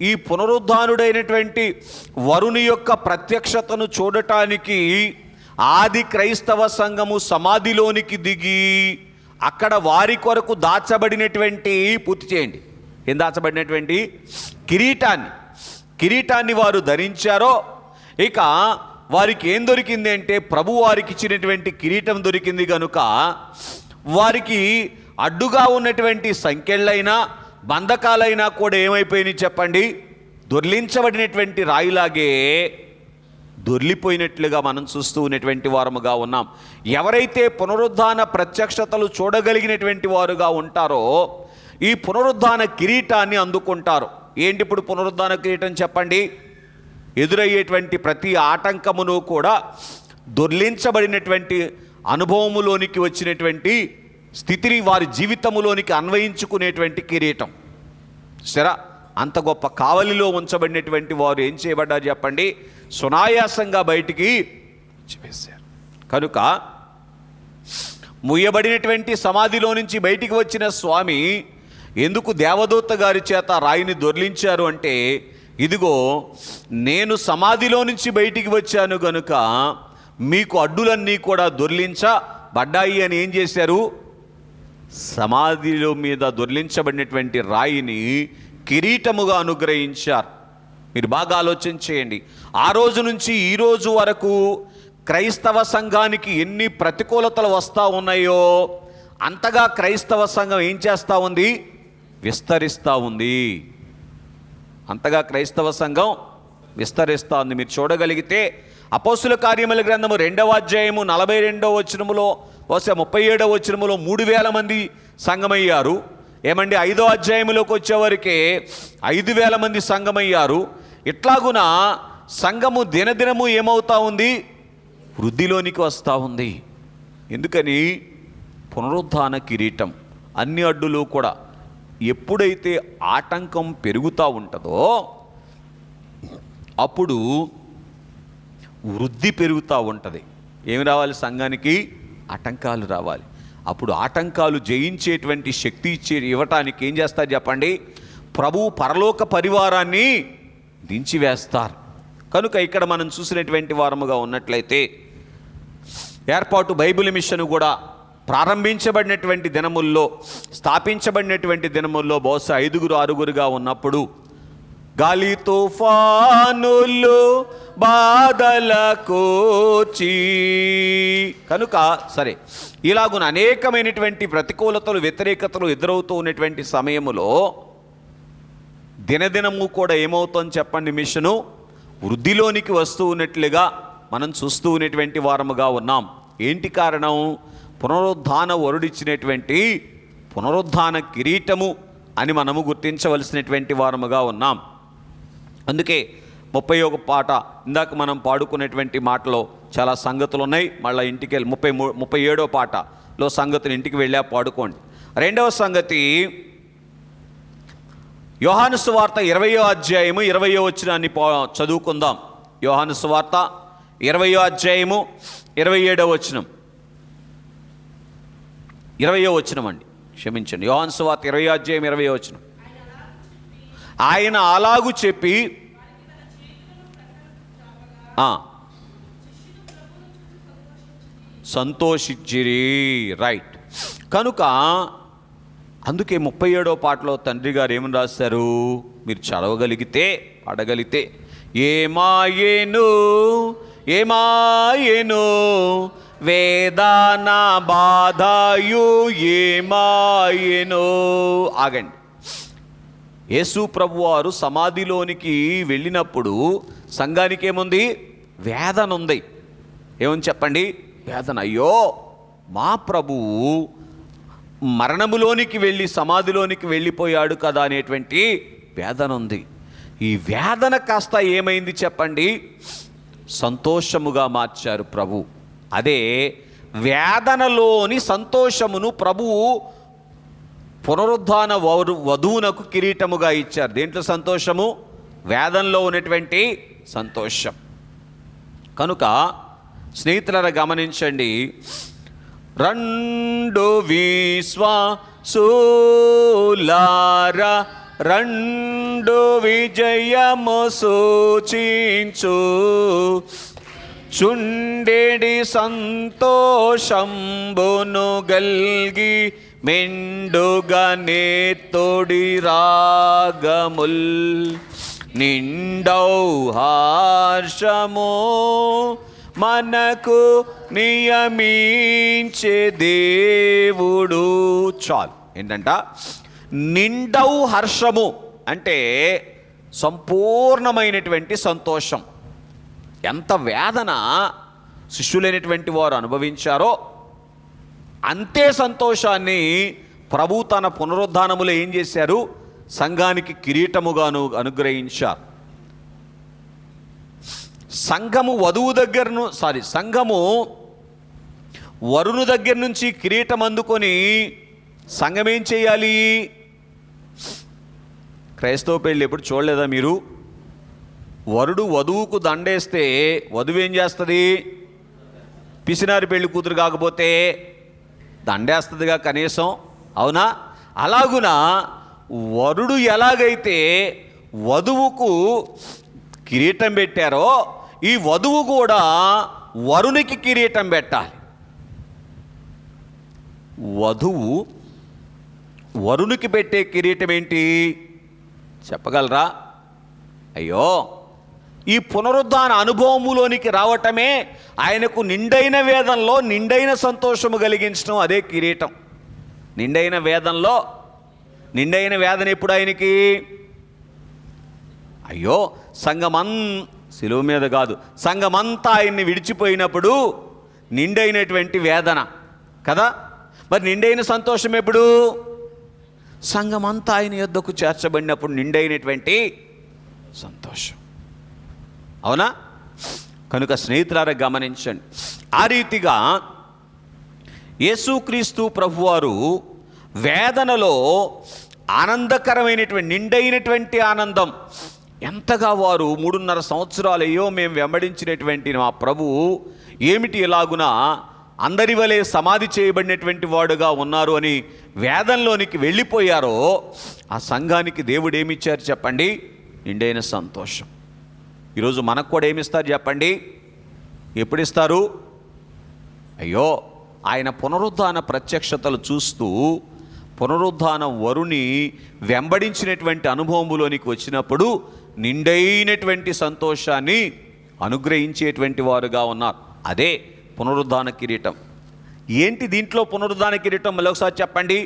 ఈ పునరుద్ధానుడైనటువంటి వరుని యొక్క ప్రత్యక్షతను చూడటానికి ఆది క్రైస్తవ సంఘము సమాధిలోనికి దిగి అక్కడ వారి కొరకు దాచబడినటువంటి, పూర్తి చేయండి, ఏం దాచబడినటువంటి కిరీటాన్ని వారు ధరించారో, ఇక వారికి ఏం దొరికింది అంటే ప్రభు వారికి ఇచ్చినటువంటి కిరీటం దొరికింది కనుక వారికి అడ్డుగా ఉన్నటువంటి సంకెళ్ళైనా బంధకాలైనా కూడా ఏమైపోయినాయి చెప్పండి, దొర్లించబడినటువంటి రాయిలాగే దొర్లిపోయినట్లుగా మనం చూస్తూ ఉన్నటువంటి వారముగా ఉన్నాం. ఎవరైతే పునరుద్ధాన ప్రత్యక్షతలు చూడగలిగినటువంటి వారుగా ఉంటారో ఈ పునరుద్ధాన కిరీటాన్ని అందుకుంటారు. ఏంటి ఇప్పుడు పునరుద్ధాన కిరీటం చెప్పండి? ఎదురయ్యేటువంటి ప్రతి ఆటంకమును కూడా దొర్లించబడినటువంటి అనుభవములోనికి వచ్చినటువంటి స్థితిని వారి జీవితములోనికి అన్వయించుకునేటువంటి కిరీటం. సరే, అంత గొప్ప కావలిలో ఉంచబడినటువంటి వారు ఏం చేయబడ్డారు చెప్పండి? సునాయాసంగా బయటికి వేశారు. కనుక ముయ్యబడినటువంటి సమాధిలో నుంచి బయటికి వచ్చిన స్వామి ఎందుకు దేవదూత గారి చేత రాయిని దొర్లించారు అంటే, ఇదిగో నేను సమాధిలో నుంచి బయటికి వచ్చాను గనుక మీకు అడ్డులన్నీ కూడా దొర్లించబడ్డాయి అని ఏం చేశారు? సమాధిలో మీద దొర్లించబడినటువంటి రాయిని కిరీటముగా అనుగ్రహించారు. మీరు బాగా ఆలోచన చేయండి. ఆ రోజు నుంచి ఈ రోజు వరకు క్రైస్తవ సంఘానికి ఎన్ని ప్రతికూలతలు వస్తూ ఉన్నాయో అంతగా క్రైస్తవ సంఘం ఏం చేస్తూ ఉంది? విస్తరిస్తూ ఉంది. అంతగా క్రైస్తవ సంఘం విస్తరిస్తూ ఉంది. మీరు చూడగలిగితే అపోస్తుల కార్యముల గ్రంథము 2వ అధ్యాయము 42వ వచనములో, బహుశా 37వ వచనములో 3000 మంది సంఘమయ్యారు. ఏమండి, 5వ అధ్యాయములోకి వచ్చేవరకే 5000 మంది సంఘమయ్యారు. ఇట్లాగున సంఘము దినదినము ఏమవుతా ఉంది? వృద్ధిలోనికి వస్తూ ఉంది. ఎందుకని? పునరుద్ధాన కిరీటం. అన్ని అడ్డులు కూడా ఎప్పుడైతే ఆటంకం పెరుగుతూ ఉంటుందో అప్పుడు వృద్ధి పెరుగుతూ ఉంటుంది. ఏమి రావాలి? సంఘానికి ఆటంకాలు రావాలి. అప్పుడు ఆటంకాలు జయించేటువంటి శక్తి ఇవ్వటానికి ఏం చేస్తారు చెప్పండి? ప్రభు పరలోక పరివారాన్ని దించివేస్తారు. కనుక ఇక్కడ మనం చూసినటువంటి వారముగా ఉన్నట్లయితే ఏర్పాటు బైబిల్ మిషన్ కూడా ప్రారంభించబడినటువంటి దినముల్లో, స్థాపించబడినటువంటి దినముల్లో బహుశా 5-6గా ఉన్నప్పుడు గాలి తుఫానులు బాధల కూర్చి, కనుక సరే ఇలాగున అనేకమైనటువంటి ప్రతికూలతలు, వ్యతిరేకతలు ఎదురవుతూ ఉన్నటువంటి సమయములో దినదినము కూడా ఏమవుతుందని చెప్పండి? మిషను వృద్ధిలోనికి వస్తూ ఉన్నట్లుగా మనం చూస్తూ ఉన్నటువంటి వారముగా ఉన్నాం. ఏంటి కారణం? పునరుద్ధాన వరుడిచ్చినటువంటి పునరుద్ధాన కిరీటము అని మనము గుర్తించవలసినటువంటి వారముగా ఉన్నాం. అందుకే 31 పాట, ఇందాక మనం పాడుకునేటువంటి మాటలో చాలా సంగతులు ఉన్నాయి. మళ్ళీ ఇంటికి వెళ్ళి 37వ పాటలో సంగతులు ఇంటికి వెళ్ళా పాడుకోండి. 2వ సంగతి యోహాను సువార్త 20వ అధ్యాయము 20వ వచనాన్ని చదువుకుందాం. యోహాను సువార్త 20వ అధ్యాయము 27వ వచనం. 20వ వచనం అండి, క్షమించండి. యోహాను సువార్త 20వ అధ్యాయం 20వ వచనం. ఆయన అలాగు చెప్పి సంతోషించిరి. రైట్. కనుక అందుకే 37వ పాటలో తండ్రి గారు ఏమని రాశారు? మీరు చదవగలిగితే, అడగలిగితే, ఏమాయేను ఏమాయేను వేదన బాధయు ఏమాయేను. ఆగండి. యేసు ప్రభువారు సమాధిలోనికి వెళ్ళినప్పుడు సంఘానికి ఏముంది? వేదన ఉంది. ఏమని చెప్పండి? వేదన. అయ్యో, మా ప్రభువు మరణములోనికి వెళ్ళి సమాధిలోనికి వెళ్ళిపోయాడు కదా అనేటువంటి వేదన ఉంది. ఈ వేదన కాస్త ఏమైంది చెప్పండి? సంతోషముగా మార్చారు ప్రభు. అదే వేదనలోని సంతోషమును ప్రభువు పునరుద్ధాన వధువునకు కిరీటముగా ఇచ్చారు. దేంట్లో సంతోషము? వేదనలో ఉన్నటువంటి సంతోషం. కనుక స్నేహితులారా గమనించండి, 2 విశ్వాసులారా రెండు విజయము సూచించు చుండెడి సంతోషంబును గల్గి మెండుగా నేతొడి రాగముల్ నిండౌ హర్షము మనకు నియమించే దేవుడు. చాలు. ఏంటంట? నిండౌ హర్షము అంటే సంపూర్ణమైనటువంటి సంతోషం. ఎంత వేదన శిష్యులైనటువంటి వారు అనుభవించారో అంతే సంతోషాన్ని ప్రభు తన పునరుద్ధానములో ఏం చేశారు? సంఘానికి కిరీటముగాను అనుగ్రహించారు. సంఘము సంఘము వరుని దగ్గర నుంచి కిరీటం అందుకొని సంఘం ఏం చేయాలి? క్రైస్తవ పెళ్ళి ఎప్పుడు చూడలేదా మీరు? వరుడు వధువుకు దండేస్తే వధువు ఏం చేస్తుంది? పిసినారి పెళ్లి కూతురు కాకపోతే దండేస్తుందిగా కనీసం, అవునా? అలాగున వరుడు ఎలాగైతే వధువుకు కిరీటం పెట్టారో ఈ వధువు కూడా వరునికి కిరీటం పెట్టాలి. వధువు వరునికి పెట్టే కిరీటం ఏంటి చెప్పగలరా? అయ్యో, ఈ పునరుద్ధాన అనుభవములోనికి రావటమే ఆయనకు నిండైన వేదంలో నిండైన సంతోషము కలిగించడం. అదే కిరీటం. నిండైన వేదంలో నిండైన వేదన ఎప్పుడు ఆయనకి? అయ్యో, శిలువ మీద కాదు, సంఘమంతా ఆయన్ని విడిచిపోయినప్పుడు నిండైనటువంటి వేదన కదా. మరి నిండైన సంతోషం ఎప్పుడు? సంఘమంతా ఆయన యొద్దకు చేర్చబడినప్పుడు నిండైనటువంటి సంతోషం. అవునా? కనుక స్నేహితులారా గమనించండి. ఆ రీతిగా యేసుక్రీస్తు ప్రభువారు వేదనలో ఆనందకరమైనటువంటి నిండైనటువంటి ఆనందం ఎంతగా వారు 3.5 సంవత్సరాలు అయ్యో మేము వెంబడించినటువంటి మా ప్రభువు ఏమిటి ఇలాగున అందరి వలె సమాధి చేయబడినటువంటి వాడుగా ఉన్నారు అని వేదనలోనికి వెళ్ళిపోయారో ఆ సంఘానికి దేవుడు ఏమిచ్చారు చెప్పండి? నిండైన సంతోషం. ఈరోజు మనకు కూడా ఏమిస్తారు చెప్పండి? ఎప్పుడు ఇస్తారు? అయ్యో, ఆయన పునరుద్ధాన ప్రత్యక్షతలు చూస్తూ పునరుద్ధాన వరుని వెంబడించినటువంటి అనుభవంలోనికి వచ్చినప్పుడు నిండైనటువంటి సంతోషాన్ని అనుగ్రహించేటువంటి వారుగా ఉన్నారు. అదే పునరుద్ధాన కిరీటం. ఏంటి దీంట్లో పునరుద్ధాన కిరీటం? మళ్ళీ ఒకసారి చెప్పండి.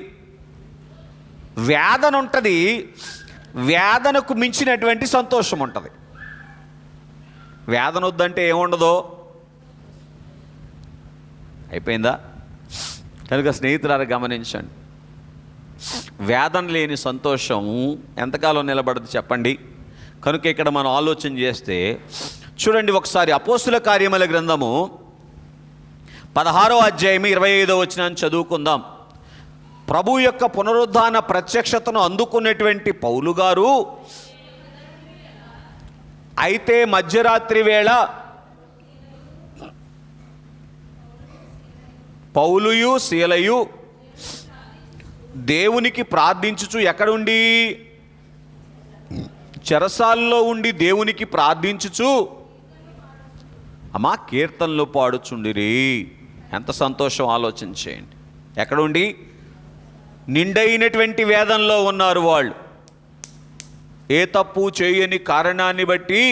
వేదన ఉంటుంది, వేదనకు మించినటువంటి సంతోషం ఉంటుంది. వేదన వద్దంటే ఏముండదో? అయిపోయిందా? కనుక స్నేహితులారా గమనించండి, వేదన లేని సంతోషం ఎంతకాలం నిలబడదు చెప్పండి? కనుక ఇక్కడ మనం ఆలోచన చేస్తే చూడండి ఒకసారి అపోస్తుల కార్యముల గ్రంథము 16వ అధ్యాయం 25వ వచనాన్ని చదువుకుందాం. ప్రభు యొక్క పునరుద్ధాన ప్రత్యక్షతను అందుకున్నటువంటి పౌలు గారు అయితే మధ్యరాత్రి వేళ పౌలుయు శీలయు దేవునికి ప్రార్థించుచు ఎక్కడుండి? చెరసాల్లో ఉండి దేవునికి ప్రార్థించుచు అమ్మా కీర్తనలు పాడుచుండిరి. ఎంత సంతోషం ఆలోచన చేయండి. ఎక్కడుండి? నిండైనటువంటి వేదనలో ఉన్నారు వాళ్ళు. ఏ తప్పు చేయని కారణాన్ని బట్టి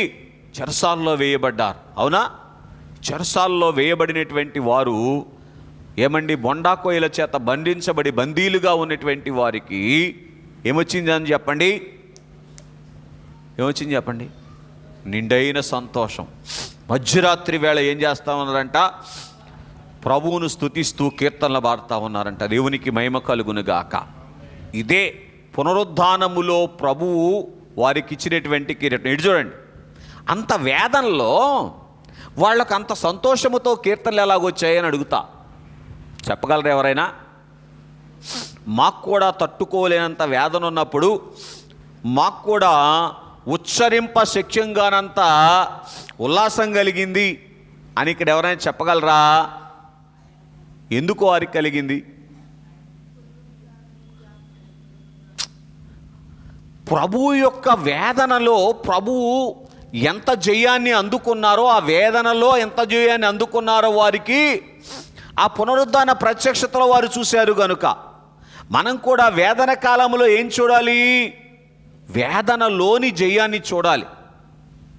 చెరసాల్లో వేయబడ్డారు. అవునా? చెరసాల్లో వేయబడినటువంటి వారు ఏమండి? బొండాకోయల చేత బంధించబడి బందీలుగా ఉన్నటువంటి వారికి ఏమొచ్చిందని చెప్పండి? ఏమొచ్చింది చెప్పండి? నిండైన సంతోషం. మధ్యరాత్రి వేళ ఏం చేస్తూ ఉన్నారంట? ప్రభువును స్తుతిస్తూ కీర్తనలు పాడుతూ ఉన్నారంట. దేవునికి మహిమ కలుగునుగాక. ఇదే పునరుద్ధానములో ప్రభువు వారికి ఇచ్చినటువంటి కిరీటం. ఇటు చూడండి, అంత వేదనలో వాళ్ళకు అంత సంతోషముతో కీర్తనలు ఎలాగొచ్చాయని అడుగుతా. చెప్పగలరు ఎవరైనా? మాకు కూడా తట్టుకోలేనంత వేదన ఉన్నప్పుడు మాకు కూడా ఉచ్చరింప శక్యంగానంత ఉల్లాసం కలిగింది అని ఇక్కడ ఎవరైనా చెప్పగలరా? ఎందుకు వారికి కలిగింది? ప్రభువు యొక్క వేదనలో ప్రభువు ఎంత జయాన్ని అందుకున్నారో, ఆ వేదనలో ఎంత జయాన్ని అందుకున్నారో వారికి ఆ పునరుద్ధాన ప్రత్యక్షతలో వారు చూశారు గనుక మనం కూడా వేదన కాలంలో ఏం చూడాలి? వేదనలోని జయాన్ని చూడాలి.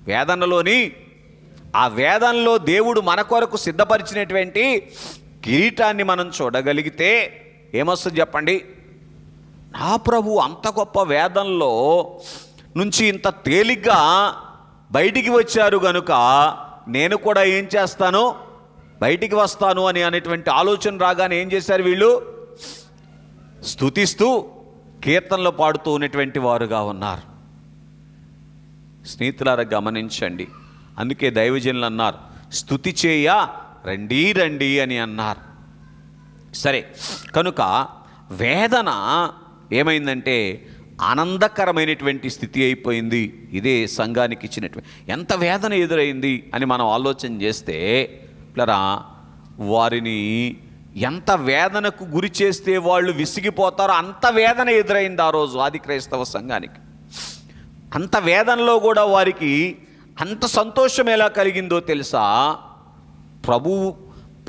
వేదనలోని ఆ వేదనలో దేవుడు మన కొరకు సిద్ధపరిచినటువంటి కిరీటాన్ని మనం చూడగలిగితే ఏమొస్తుంది చెప్పండి? నా ప్రభు అంత గొప్ప వేదనలో నుంచి ఇంత తేలిగ్గా బయటికి వచ్చారు గనుక నేను కూడా ఏం చేస్తాను? బయటికి వస్తాను అనేటువంటి ఆలోచన రాగానే ఏం చేశారు వీళ్ళు? స్తుతిస్తూ కీర్తనలు పాడుతూ ఉన్నటువంటి వారుగా ఉన్నారు. స్నేహితులారా గమనించండి, అందుకే దైవజనులు అన్నారు, స్తుతి చేయ రండి రండి అని అన్నారు. సరే, కనుక వేదన ఏమైందంటే ఆనందకరమైనటువంటి స్థితి అయిపోయింది. ఇదే సంఘానికి ఇచ్చినటువంటి ఎంత వేదన ఎదురైంది అని మనం ఆలోచన చేస్తే పిల్లరా, వారిని ఎంత వేదనకు గురి చేస్తే వాళ్ళు విసిగిపోతారో అంత వేదన ఎదురైంది ఆ రోజు ఆది క్రైస్తవ సంఘానికి. అంత వేదనలో కూడా వారికి అంత సంతోషం ఎలా కలిగిందో తెలుసా? ప్రభువు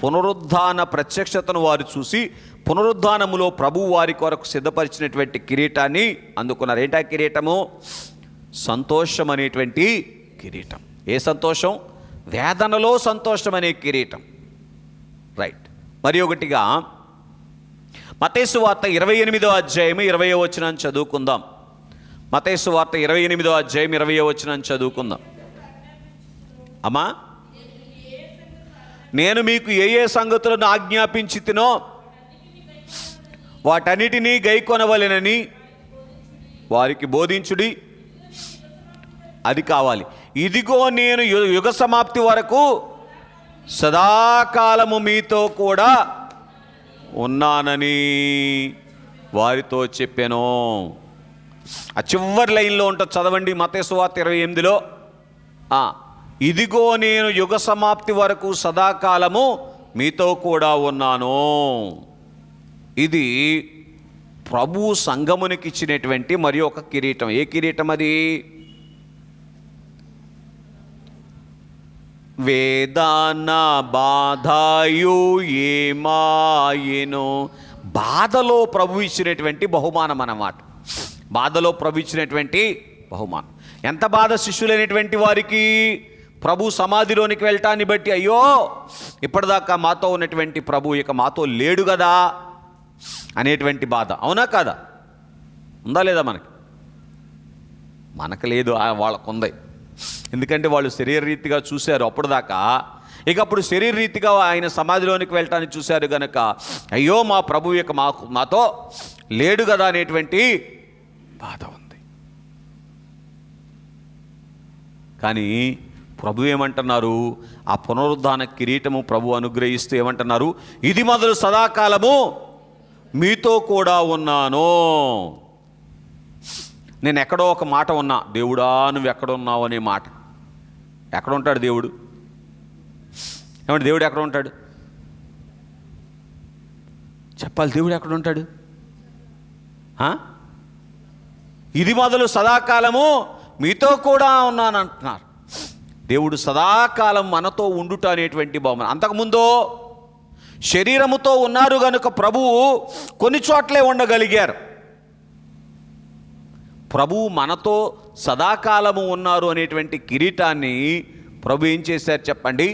పునరుద్ధాన ప్రత్యక్షతను వారు చూసి పునరుద్ధానములో ప్రభువు వారి కొరకు సిద్ధపరిచినటువంటి కిరీటాన్ని అందుకున్నారు. ఏంటా కిరీటము? సంతోషం అనేటువంటి కిరీటం. ఏ సంతోషం? వేదనలో సంతోషం అనే కిరీటం. రైట్. మరి ఒకటిగా మత్తయి సువార్త 28వ అధ్యాయం 20వ వచనం చదువుకుందాం. మత్తయి సువార్త 28వ అధ్యాయం 20వ వచనం చదువుకుందాం. అమ్మా, నేను మీకు ఏ ఏ సంగతులను ఆజ్ఞాపించితినో వాటన్నిటినీ గైకొనవలెనని వారికి బోధించుడి. అది కావాలి. ఇదిగో నేను యుగ సమాప్తి వరకు సదాకాలము మీతో కూడా ఉన్నానని వారితో చెప్పాను. ఆ చివరి లైన్లో ఉంటుంది, చదవండి. మత్తయి సువార్త 28లో ఇదిగో నేను యుగ సమాప్తి వరకు సదాకాలము మీతో కూడా ఉన్నాను. ఇది ప్రభు సంఘమునికి ఇచ్చినటువంటి మరి ఒక కిరీటం. ఏ కిరీటం అది? వేదన బాధయు ఏమాయెను. బాధలో ప్రభు ఇచ్చినటువంటి బహుమానం అన్నమాట. బాధలో ప్రభు ఇచ్చినటువంటి బహుమానం. ఎంత బాధ శిష్యులైనటువంటి వారికి ప్రభు సమాధిలోనికి వెళ్ళటాన్ని బట్టి, అయ్యో ఇప్పటిదాకా మాతో ఉన్నటువంటి ప్రభు ఇక మాతో లేడు కదా అనేటువంటి బాధ. అవునా కాదా? ఉందా లేదా? మనకు లేదు, వాళ్ళకు ఉంది. ఎందుకంటే వాళ్ళు శరీరరీతిగా చూశారు అప్పటిదాకా. ఇక అప్పుడు శరీరరీతిగా ఆయన సమాధిలోనికి వెళ్ళటానికి చూశారు కనుక, అయ్యో మా ప్రభు ఇక మాతో లేడు కదా అనేటువంటి బాధ ఉంది. కానీ ప్రభు ఏమంటున్నారు? ఆ పునరుద్ధాన కిరీటము ప్రభు అనుగ్రహిస్తూ ఏమంటున్నారు? ఇది మొదలు సదాకాలము మీతో కూడా ఉన్నాను. నేను ఎక్కడో ఒక మాట ఉన్నా, దేవుడా నువ్వు ఎక్కడున్నావు అనే మాట. ఎక్కడ ఉంటాడు దేవుడు? ఏమంటే దేవుడు ఎక్కడ ఉంటాడు చెప్పాలి? దేవుడు ఎక్కడ ఉంటాడు? ఇది మొదలు సదాకాలము మీతో కూడా ఉన్నాను అంటున్నారు. దేవుడు సదాకాలం మనతో ఉండుట అనేటువంటి బహుమానం. అంతకుముందు శరీరముతో ఉన్నారు కనుక ప్రభువు కొన్ని చోట్లే ఉండగలిగారు. ప్రభువు మనతో సదాకాలము ఉన్నారు అనేటువంటి కిరీటాన్ని ప్రభు ఏం చేశారు చెప్పండి?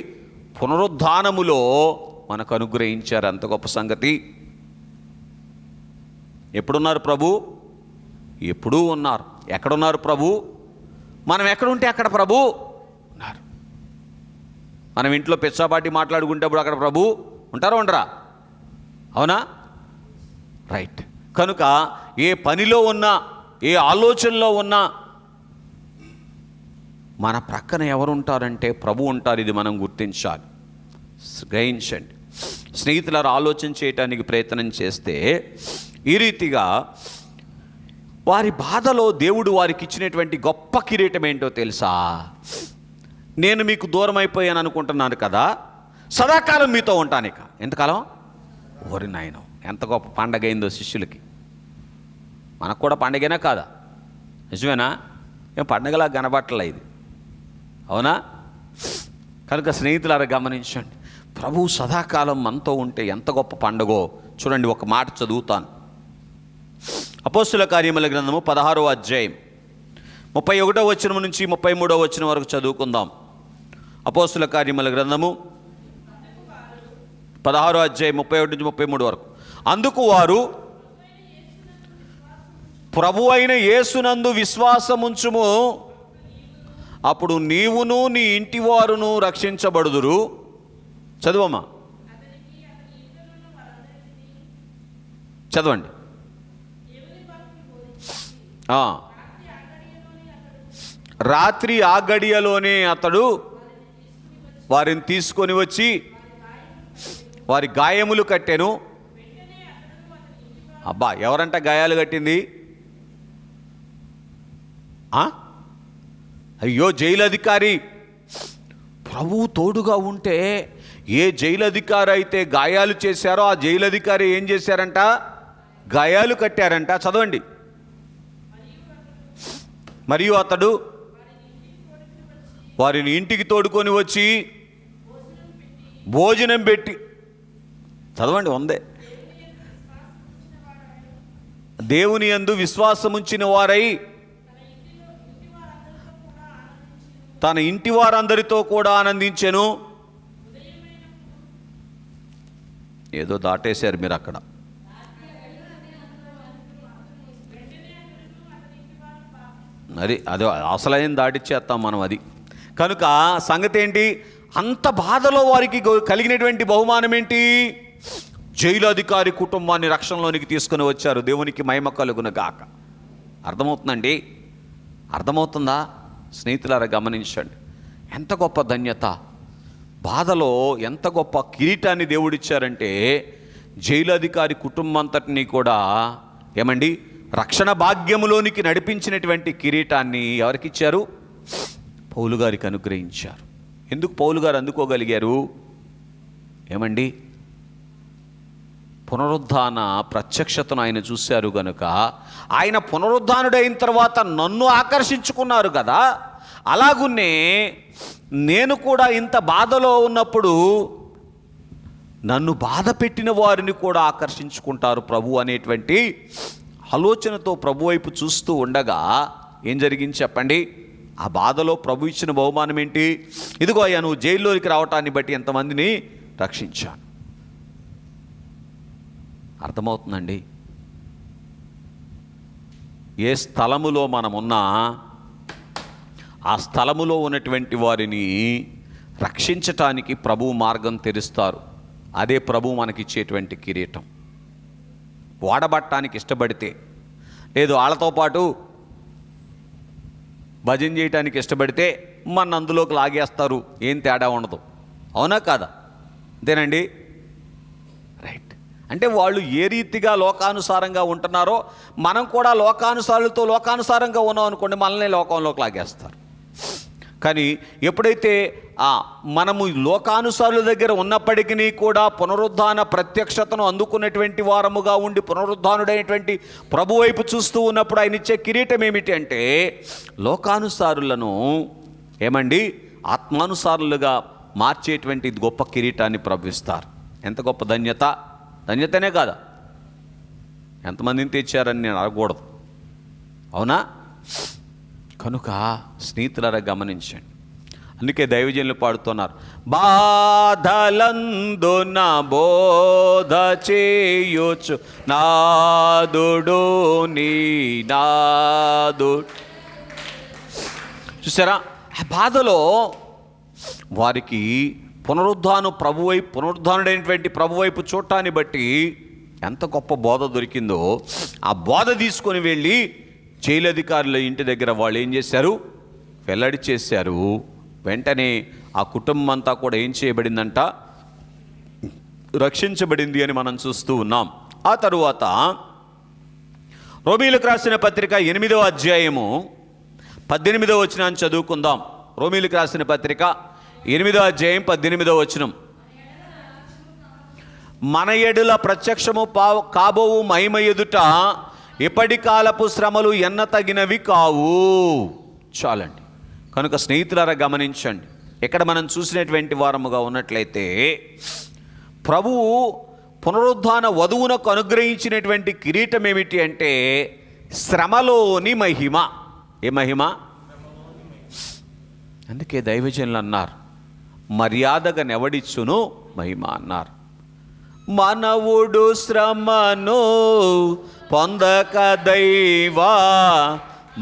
పునరుద్ధానములో మనకు అనుగ్రహించారు. అంత గొప్ప సంగతి. ఎప్పుడున్నారు ప్రభు? ఎప్పుడూ ఉన్నారు. ఎక్కడున్నారు ప్రభు? మనం ఎక్కడుంటే అక్కడ ప్రభు ఉన్నారు. మనం ఇంట్లో పిచ్చాపాటి మాట్లాడుకుంటేప్పుడు అక్కడ ప్రభు ఉంటారా ఉండరా? అవునా? రైట్. కనుక ఏ పనిలో ఉన్నా, ఏ ఆలోచనలో ఉన్నా మన ప్రక్కన ఎవరు ఉంటారంటే ప్రభు ఉంటారు. ఇది మనం గుర్తించాలి, గ్రహించండి. స్నేహితులారు ఆలోచన చేయటానికి ప్రయత్నం చేస్తే ఈ రీతిగా వారి బాధలో దేవుడు వారికి ఇచ్చినటువంటి గొప్ప కిరీటం ఏంటో తెలుసా? నేను మీకు దూరం అయిపోయాను అనుకుంటున్నాను కదా, సదాకాలం మీతో ఉంటాను. ఇక ఎంతకాలం? ఓరి నాయనో, ఎంత గొప్ప పండగ అయిందో శిష్యులకి. మనకు కూడా పండగైనా కాదా? నిజమేనా? ఏం పండగలా కనబట్టలే ఇది, అవునా? కనుక స్నేహితులారా గమనించండి, ప్రభువు సదాకాలం మనతో ఉంటే ఎంత గొప్ప పండగో చూడండి. ఒక మాట చదువుతాను. అపోస్తుల కార్యముల గ్రంథము 16వ అధ్యాయం 31వ వచనం నుంచి 33వ వచనం వరకు చదువుకుందాం. అపోస్తుల కార్యముల గ్రంథము 16వ అధ్యాయం 31 నుంచి 33 వరకు. అందుకు వారు, ప్రభు అయిన యేసునందు విశ్వాసముంచుము, అప్పుడు నీవును నీ ఇంటి వారును రక్షించబడుదురు. చదువమ్మా, చదవండి. రాత్రి ఆ గడియలోనే అతడు వారిని తీసుకొని వచ్చి వారి గాయములు కట్టెను. అబ్బా, ఎవరంట గాయాలు కట్టింది? అయ్యో, జైలు అధికారి. ప్రభువు తోడుగా ఉంటే ఏ జైలు అధికారి అయితే గాయాలు చేశారో ఆ జైలు అధికారి ఏం చేశారంట? గాయాలు కట్టారంట. చదవండి. మరియు అతడు వారిని ఇంటికి తోడుకొని వచ్చి భోజనం పెట్టి, చదవండి, ఉందే, దేవుని యందు విశ్వాసముంచిన వారై తన ఇంటి వారందరితో కూడా ఆనందించెను. ఏదో దాటేశారు మీరు అక్కడ. అది అసలైన దాటిచ్చేస్తాం మనం. అది కనుక సంగతి ఏంటి? అంత బాధలో వారికి కలిగినటువంటి బహుమానం ఏంటి? జైలు అధికారి కుటుంబాన్ని రక్షణలోనికి తీసుకుని వచ్చారు. దేవునికి మహిమ కలుగును గాక. అర్థమవుతుందండి? అర్థమవుతుందా? స్నేహితులారా గమనించండి, ఎంత గొప్ప ధన్యత! బాధలో ఎంత గొప్ప కిరీటాన్ని దేవుడిచ్చారంటే, జైలు అధికారి కుటుంబంతటిని కూడా ఏమండి రక్షణ భాగ్యములోనికి నడిపించినటువంటి కిరీటాన్ని ఎవరికిచ్చారు? పౌలు గారికి అనుగ్రహించారు. ఎందుకు పౌలు గారు అందుకోగలిగారు? ఏమండి, పునరుద్ధాన ప్రత్యక్షతను ఆయన చూశారు గనుక, ఆయన పునరుద్ధానుడైన తర్వాత నన్ను ఆకర్షించుకున్నారు కదా. అలాగున్నే నేను కూడా ఇంత బాధలో ఉన్నప్పుడు నన్ను బాధ పెట్టిన వారిని కూడా ఆకర్షించుకుంటారు ప్రభు అనేటువంటి ఆలోచనతో ప్రభు వైపు చూస్తూ ఉండగా ఏం జరిగింది చెప్పండి? ఆ బాధలో ప్రభు ఇచ్చిన బహుమానం ఏంటి? ఇదిగో అయ్యా, నువ్వు జైల్లోకి రావటాన్ని బట్టి ఎంతమందిని రక్షించాను. అర్థమవుతుందండి? ఏ స్థలములో మనమున్నా ఆ స్థలములో ఉన్నటువంటి వారిని రక్షించటానికి ప్రభువు మార్గం తెరుస్తారు. అదే ప్రభువు మనకిచ్చేటువంటి కిరీటం. వాడబట్టడానికి ఇష్టపడితే, లేదు వాళ్ళతో పాటు భజన చేయటానికి ఇష్టపడితే మన అందులోకి లాగేస్తారు. ఏం తేడా ఉండదు. అవునా కాదా? అంతేనండి? రైట్. అంటే వాళ్ళు ఏ రీతిగా లోకానుసారంగా ఉంటున్నారో మనం కూడా లోకానుసారులతో లోకానుసారంగా ఉన్నాం అనుకోండి, మనల్ని లోకంలోకి లాగేస్తారు. కానీ ఎప్పుడైతే మనము లోకానుసారుల దగ్గర ఉన్నప్పటికీ కూడా పునరుద్ధాన ప్రత్యక్షతను అందుకున్నటువంటి వారముగా ఉండి పునరుద్ధానుడైనటువంటి ప్రభు వైపు చూస్తూ ఉన్నప్పుడు ఆయన ఇచ్చే కిరీటం ఏమిటి అంటే, లోకానుసారులను ఏమండి ఆత్మానుసారులుగా మార్చేటువంటి గొప్ప కిరీటాన్ని ప్రవహిస్తారు. ఎంత గొప్ప ధన్యత! ధన్యతనే కాదా? ఎంతమందిని తెచ్చారని నేను అడగకూడదు, అవునా? కనుక స్నేహితులారా గమనించండి. అందుకే దైవజనులు పాడుతున్నారు, బాధలందు నా బోధ చేయొచ్చు నాదుడు నీ నాదు. చూసారా? ఆ బాధలో వారికి పునరుద్ధానుడైనటువంటి ప్రభు వైపు చూడటాన్ని బట్టి ఎంత గొప్ప బోధ దొరికిందో, ఆ బోధ తీసుకొని వెళ్ళి జైలు అధికారుల ఇంటి దగ్గర వాళ్ళు ఏం చేశారు? వెల్లడి చేశారు. వెంటనే ఆ కుటుంబం అంతా కూడా ఏం చేయబడిందంట? రక్షించబడింది అని మనం చూస్తూ ఉన్నాం. ఆ తరువాత రోమీలకు రాసిన పత్రిక 8వ అధ్యాయము 18వ వచనాన్ని చదువుకుందాం. రోమీలకు రాసిన పత్రిక 8వ అధ్యాయం 18వ వచనం. మన ఎడల ప్రత్యక్షము కాబోవు మహిమ ఎదుట ఇప్పటి కాలపు శ్రమలు ఎన్న తగినవి కావు. చాలండి. కనుక స్నేహితులారా గమనించండి, ఇక్కడ మనం చూసినటువంటి వారముగా ఉన్నట్లయితే ప్రభువు పునరుద్ధాన వధువునకు అనుగ్రహించినటువంటి కిరీటం ఏమిటి అంటే శ్రమలోని మహిమ. ఏ మహిమ? అందుకే దైవజనులు అన్నారు, మర్యాదగా నెవడిచ్చును మహిమ అన్నారు. మనవుడు శ్రమను పొందక దైవా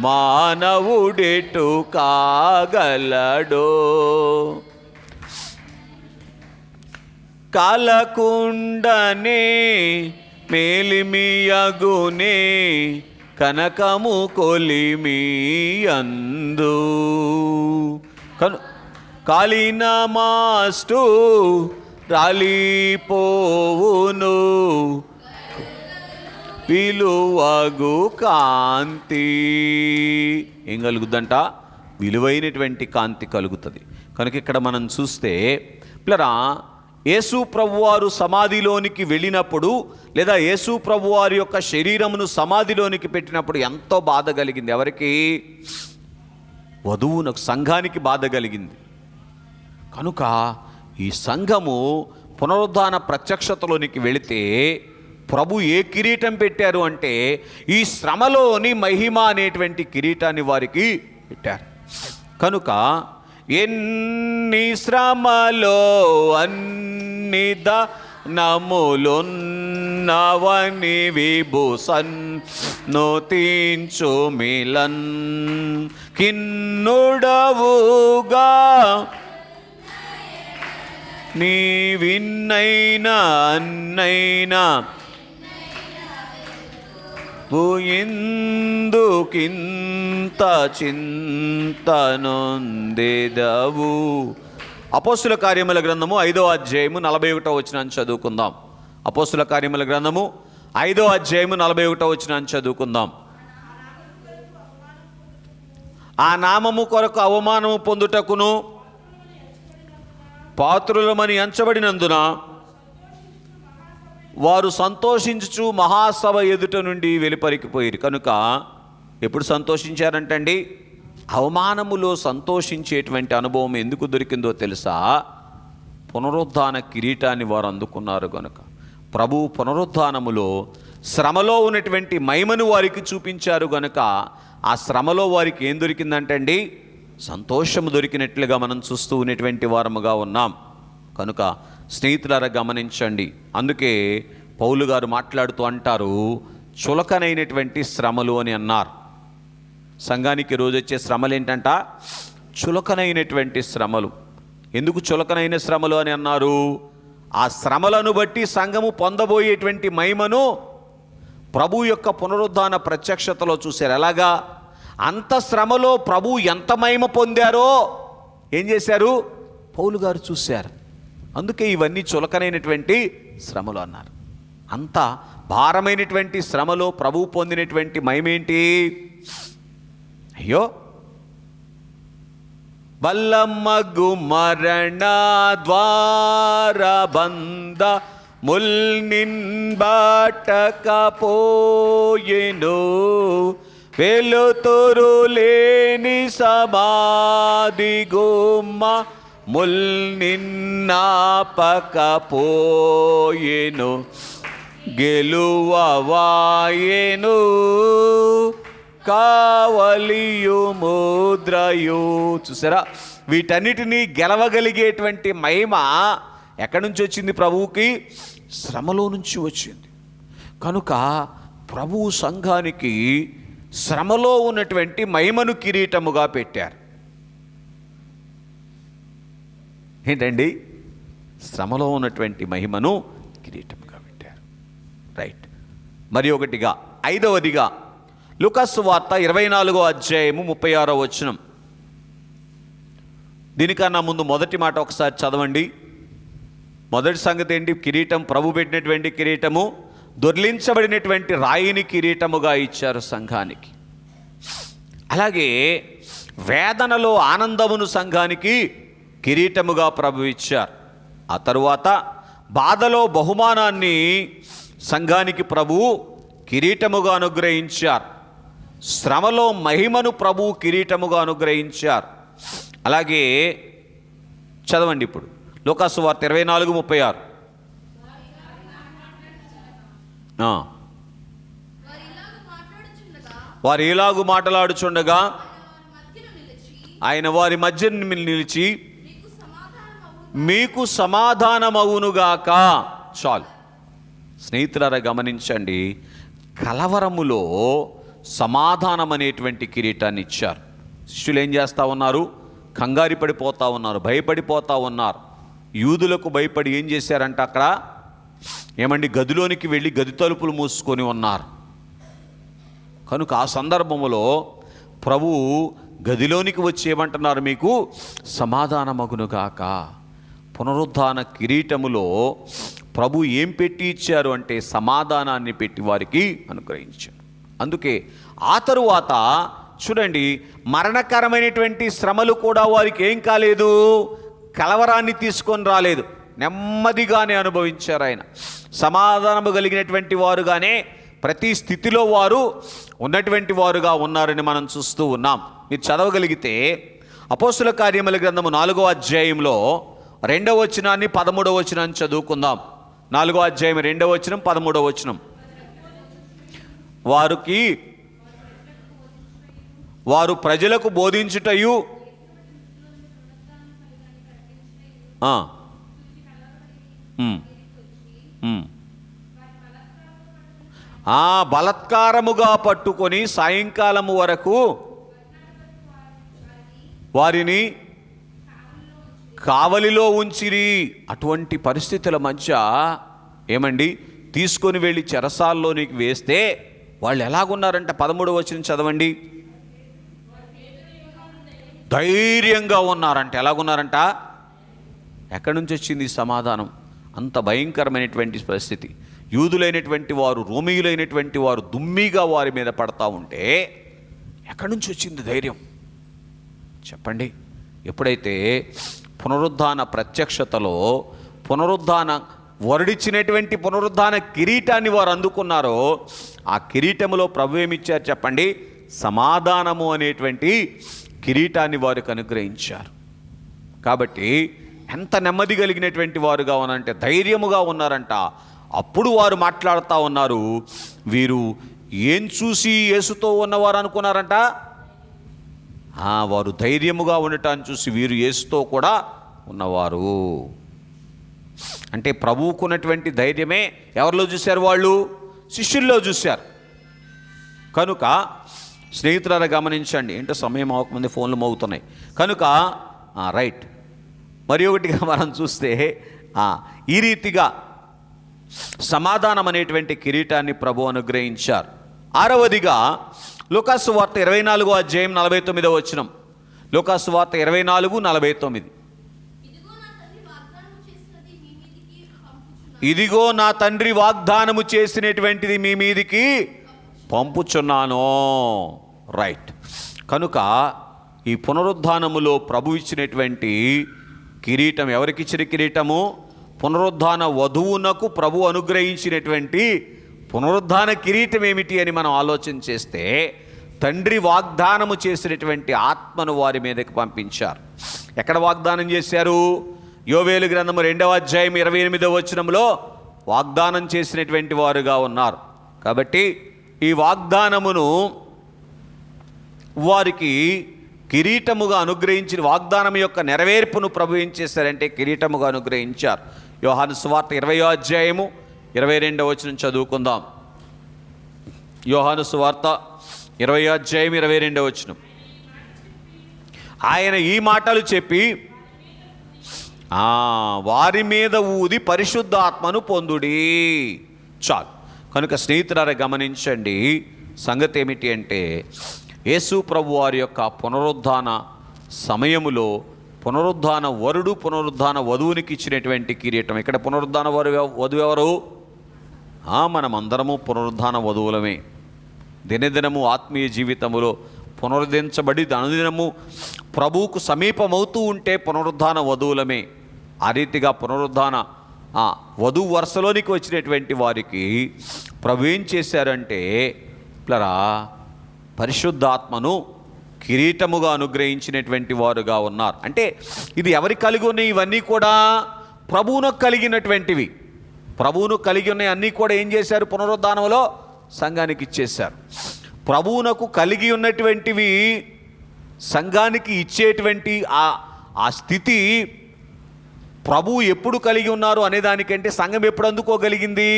మానవుడెటు కాగలడో. కాలకుండనే మేలిమియగునే కనకము కొలిమి అందు. కాలిన మాస్టు రాలిపోవును విలువగు కాంతి. ఏం కలుగుద్దంట? విలువైనటువంటి కాంతి కలుగుతుంది. కనుక ఇక్కడ మనం చూస్తే పిల్లరా, యేసు ప్రభువారు సమాధిలోనికి వెళ్ళినప్పుడు లేదా యేసు ప్రభువారి యొక్క శరీరమును సమాధిలోనికి పెట్టినప్పుడు ఎంతో బాధ కలిగింది. ఎవరికి? వధువునకు, సంఘానికి బాధ కలిగింది. కనుక ఈ సంఘము పునరుద్ధాన ప్రత్యక్షతలోనికి వెళితే ప్రభు ఏ కిరీటం పెట్టారు అంటే ఈ శ్రమలోని మహిమ అనేటువంటి కిరీటాన్ని వారికి పెట్టారు. కనుక ఎన్ని శ్రమలో అన్ని నములున్నవని విభూసన్ను తీంచు మిలన్ కిన్నుడవుగా నీ విన్నైనా అన్నైనా ఎందుకింత చింతనొందెదవు. అపోస్తుల కార్యముల గ్రంథము 5వ అధ్యాయము 41వ వచనాన్ని చదువుకుందాం. అపోస్తుల కార్యముల గ్రంథము 5వ అధ్యాయము 41వ వచనాన్ని చదువుకుందాం. ఆ నామము కొరకు అవమానము పొందుటకును పాత్రులమని ఎంచబడినందున వారు సంతోషించుచు మహాసభ ఎదుట నుండి వెలుపరికిపోయారు. కనుక ఎప్పుడు సంతోషించారంటండి? అవమానములో సంతోషించేటువంటి అనుభవం ఎందుకు దొరికిందో తెలుసా? పునరుద్ధాన కిరీటాన్ని వారు అందుకున్నారు. కనుక ప్రభు పునరుద్ధానములో శ్రమలో ఉన్నటువంటి మహిమను వారికి చూపించారు. కనుక ఆ శ్రమలో వారికి ఏం దొరికిందంటండి? సంతోషము దొరికినట్లుగా మనం చూస్తూ ఉన్నటువంటి వారముగా ఉన్నాం. కనుక స్నేహితులారా గమనించండి. అందుకే పౌలు గారు మాట్లాడుతూ అంటారు, చులకనైనటువంటి శ్రమలు అని అన్నారు. సంఘానికి రోజు వచ్చే శ్రమలు ఏంటంట? చులకనైనటువంటి శ్రమలు. ఎందుకు చులకనైన శ్రమలు అని అన్నారు? ఆ శ్రమలను బట్టి సంఘము పొందబోయేటువంటి మహిమను ప్రభు యొక్క పునరుద్ధాన ప్రత్యక్షతలో చూశారు. ఎలాగా? అంత శ్రమలో ప్రభు ఎంత మహిమ పొందారో ఏం చేశారు? పౌలు గారు చూశారు. అందుకే ఇవన్నీ చులకనైనటువంటి శ్రమలు అన్నారు. అంత భారమైనటువంటి శ్రమలో ప్రభు పొందినటువంటి మహిమేంటి? అయ్యో, బల్లమ్మగు మరణ ద్వార బంద ముల్నిన్బటకపోయెను వెలుతురు లేని సమాధి గుమ్మ ముల్నిన్నాపకపోయెను గెలువవాయెను కావలియు ముద్రయు. చూసారా? వీటన్నిటినీ గెలవగలిగేటువంటి మహిమ ఎక్కడి నుంచి వచ్చింది? ప్రభువుకి శ్రమలో నుంచి వచ్చింది. కనుక ప్రభువు సంఘానికి శ్రమలో ఉన్నటువంటి మహిమను కిరీటముగా పెట్టారు. ఏంటండి? శ్రమలో ఉన్నటువంటి మహిమను కిరీటముగా పెట్టారు. రైట్. మరి ఒకటిగా, 5వదిగా లూకాసు వార్త 24వ అధ్యాయము 36వ వచనం. దీనికన్నా ముందు మొదటి మాట ఒకసారి చదవండి. మొదటి సంగతి ఏంటి? కిరీటం, ప్రభు పెట్టినటువంటి కిరీటము దొర్లించబడినటువంటి రాయిని కిరీటముగా ఇచ్చారు సంఘానికి. అలాగే వేదనలో ఆనందమును సంఘానికి కిరీటముగా ప్రభు ఇచ్చారు. ఆ తరువాత బాధలో బహుమానాన్ని సంఘానికి ప్రభువు కిరీటముగా అనుగ్రహించారు. శ్రమలో మహిమను ప్రభువు కిరీటముగా అనుగ్రహించారు. అలాగే చదవండి ఇప్పుడు లూకాసు వార్త 24:36. వారు ఇలాగు మాట్లాడుచుండగా ఆయన వారి మధ్య నిలిచి మీకు సమాధానమవునుగాక. చాలు స్నేహితులారా, గమనించండి, కలవరములో సమాధానం అనేటువంటి కిరీటాన్ని ఇచ్చారు. శిష్యులు ఏం చేస్తూ ఉన్నారు? కంగారి పడిపోతూ ఉన్నారు, భయపడిపోతూ ఉన్నారు. యూదులకు భయపడి ఏం చేశారంటే అక్కడ గదిలోనికి వెళ్ళి గది తలుపులు మూసుకొని ఉన్నారు. కనుక ఆ సందర్భంలో ప్రభువు గదిలోనికి వచ్చి ఏమంటున్నారు? మీకు సమాధానమగునుగాక. పునరుద్ధాన కిరీటములో ప్రభు ఏం పెట్టి ఇచ్చారు అంటే సమాధానాన్ని పెట్టి వారికి అనుగ్రహించారు. అందుకే ఆ తరువాత చూడండి, మరణకరమైనటువంటి శ్రమలు కూడా వారికి ఏం కాలేదు, కలవరాన్ని తీసుకొని రాలేదు, నెమ్మదిగానే అనుభవించారు. ఆయన సమాధానము కలిగినటువంటి వారుగానే ప్రతి స్థితిలో వారు ఉన్నటువంటి వారుగా ఉన్నారని మనం చూస్తూ ఉన్నాం. మీరు చదవగలిగితే అపోస్తుల కార్యముల గ్రంథము 4వ అధ్యాయంలో 2వ వచనాన్ని 13వ వచనాన్ని చదువుకుందాం. 4వ అధ్యాయం 2వ వచనం 13వ వచనం. వారు ప్రజలకు బోధించుటయు బలత్కారముగా పట్టుకొని సాయంకాలము వరకు వారిని కావలిలో ఉంచిరి. అటువంటి పరిస్థితుల మధ్య తీసుకొని వెళ్ళి చెరసాల్లోనికి వేస్తే వాళ్ళు ఎలాగున్నారంట? 13వ వచనం చదవండి. ధైర్యంగా ఉన్నారంట. ఎలాగున్నారంట? ఎక్కడి నుంచి వచ్చింది ఈ సమాధానం? అంత భయంకరమైనటువంటి పరిస్థితి. యూదులైనటువంటి వారు, రోమీయులైనటువంటి వారు దుమ్మిగా వారి మీద పడతా ఉంటే ఎక్కడి నుంచి వచ్చింది ధైర్యం చెప్పండి? ఎప్పుడైతే పునరుద్ధాన ప్రత్యక్షతలో వరడిచ్చినటువంటి పునరుద్ధాన కిరీటాన్ని వారు అందుకున్నారో, ఆ కిరీటములో ప్రభు ఏమిచ్చారు చెప్పండి? సమాధానము అనేటువంటి కిరీటాన్ని వారికి అనుగ్రహించారు. కాబట్టి ఎంత నెమ్మది కలిగినటువంటి వారుగా ఉన్నారంటే, ధైర్యముగా ఉన్నారంట. అప్పుడు వారు మాట్లాడుతూ ఉన్నారు, వీరు ఏం చూసి యేసుతో ఉన్నవారు అనుకున్నారంట? వారు ధైర్యముగా ఉండటాన్ని చూసి వీరు యేసుతో కూడా ఉన్నవారు. అంటే ప్రభువుకున్నటువంటి ధైర్యమే ఎవరిలో చూశారు? వాళ్ళు శిష్యుల్లో చూశారు. కనుక స్నేహితులారా గమనించండి, ఏంటో సమయం అవ్వకముందే ఫోన్లు మోగుతున్నాయి కనుక రైట్. మరి ఒకటిగా మనం చూస్తే ఈ రీతిగా సమాధానం అనేటువంటి కిరీటాన్ని ప్రభు అనుగ్రహించారు. 6వదిగా లూకాసు వార్త 24వ అధ్యాయం 49వ వచనం. లూకాసు వార్త 24:49. ఇదిగో నా తండ్రి వాగ్దానము చేసినటువంటిది మీ మీదికి పంపుచున్నాను. రైట్. కనుక ఈ పునరుద్ధానములో ప్రభు ఇచ్చినటువంటి కిరీటం, ఎవరికిచ్చిన కిరీటము? పునరుద్ధాన వధువునకు ప్రభు అనుగ్రహించినటువంటి పునరుద్ధాన కిరీటం ఏమిటి అని మనం ఆలోచన చేస్తే, తండ్రి వాగ్దానము చేసినటువంటి ఆత్మను వారి మీదకి పంపించారు. ఎక్కడ వాగ్దానం చేశారు? యోవేలు గ్రంథము 2వ అధ్యాయం 28వ వచనంలో వాగ్దానం చేసినటువంటి వారుగా ఉన్నారు. కాబట్టి ఈ వాగ్దానమును వారికి కిరీటముగా అనుగ్రహించిన వాగ్దానం యొక్క నెరవేర్పును ప్రభు ఏం చేశారంటే కిరీటముగా అనుగ్రహించారు. యోహాను సువార్త 20వ అధ్యాయము 22వ వచనం చదువుకుందాం. యోహాను సువార్త 20వ అధ్యాయం 22వ వచనం. ఆయన ఈ మాటలు చెప్పి వారి మీద ఊది పరిశుద్ధాత్మను పొందుడి. చాలు. కనుక స్నేహితులారా గమనించండి, సంగతి ఏమిటి అంటే, యేసు ప్రభు వారి యొక్క పునరుద్ధాన సమయములో పునరుద్ధాన వరుడు పునరుద్ధాన వధువునికి ఇచ్చినటువంటి కిరీటం. ఇక్కడ పునరుద్ధాన వధువు ఎవరు? మనమందరము పునరుద్ధాన వధువులమే. దినదినము ఆత్మీయ జీవితములో పునరుద్ధరించబడి అనుదినము ప్రభువుకు సమీపమవుతూ ఉంటే పునరుద్ధాన వధువులమే. ఆ రీతిగా పునరుద్ధాన వధువు వరుసలోనికి వచ్చినటువంటి వారికి ప్రభు ఏం చేశారంటే పిల్లరా, పరిశుద్ధాత్మను కిరీటముగా అనుగ్రహించినటువంటి వారుగా ఉన్నారు. అంటే ఇది ఎవరి కలిగి ఉన్నాయి? ఇవన్నీ కూడా ప్రభువునకు కలిగినటువంటివి. ప్రభువును కలిగి ఉన్నాయి అన్నీ కూడా ఏం చేశారు? పునరుద్ధానంలో సంఘానికి ఇచ్చేశారు. ప్రభువునకు కలిగి ఉన్నటువంటివి సంఘానికి ఇచ్చేటువంటి ఆ స్థితి ప్రభువు ఎప్పుడు కలిగి ఉన్నారు అనేదానికంటే సంఘం ఎప్పుడు అందుకోగలిగింది?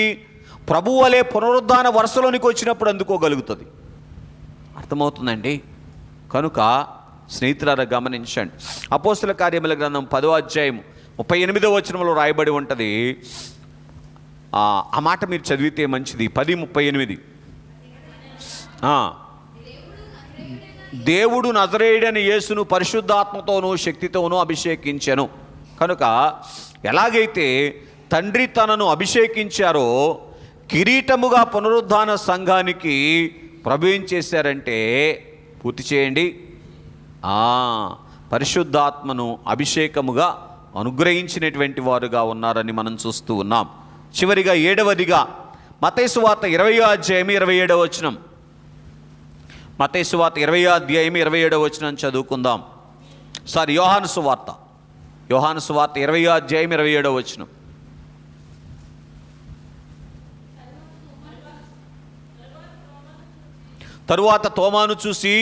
ప్రభువు వలె పునరుద్ధాన వరుసలోనికి వచ్చినప్పుడు అందుకోగలుగుతుంది. అర్థమవుతుందండి? కనుక స్నేహితులారా గమనించండి, అపోస్తల కార్యముల గ్రంథం 10వ అధ్యాయం 38వ వచనంలో రాయబడి ఉంటుంది. ఆ మాట మీరు చదివితే మంచిది. 10:38. దేవుడు నజరేయుడైన యేసును పరిశుద్ధాత్మతోనూ శక్తితోనూ అభిషేకించెను. కనుక ఎలాగైతే తండ్రి తనను అభిషేకించారో కిరీటముగా పునరుద్ధాన సంఘానికి ప్రభు ఏం చేశారంటే, పూర్తి చేయండి, పరిశుద్ధాత్మను అభిషేకముగా అనుగ్రహించినటువంటి వారుగా ఉన్నారని మనం చూస్తూ ఉన్నాం. చివరిగా 7వదిగా మత్తయి సువార్త 20వ అధ్యాయం 27వ వచనం. మత్తయి సువార్త 20వ అధ్యాయం 27వ వచనం చదువుకుందాం. యోహాను సువార్త 20వ అధ్యాయం 27వ వచనం. తరువాత తోమాను చూసి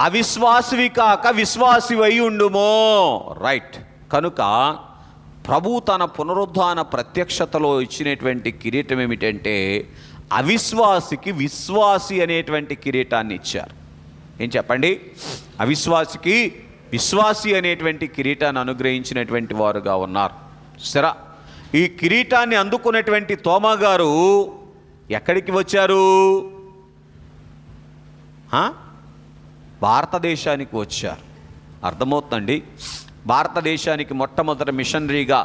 అవిశ్వాసివి కాక విశ్వాసివై ఉండుమో. రైట్. కనుక ప్రభు తన పునరుద్ధాన ప్రత్యక్షతలో ఇచ్చినటువంటి కిరీటం ఏమిటంటే, అవిశ్వాసికి విశ్వాసి అనేటువంటి కిరీటాన్ని ఇచ్చారు. ఏం చెప్పండి? అవిశ్వాసికి విశ్వాసి అనేటువంటి కిరీటాన్ని అనుగ్రహించినటువంటి వారుగా ఉన్నారు. సరే, ఈ కిరీటాన్ని అందుకున్నటువంటి తోమా గారు ఎక్కడికి వచ్చారు? భారతదేశానికి వచ్చారు. అర్థమవుతుందండి? భారతదేశానికి మొట్టమొదటి మిషనరీగా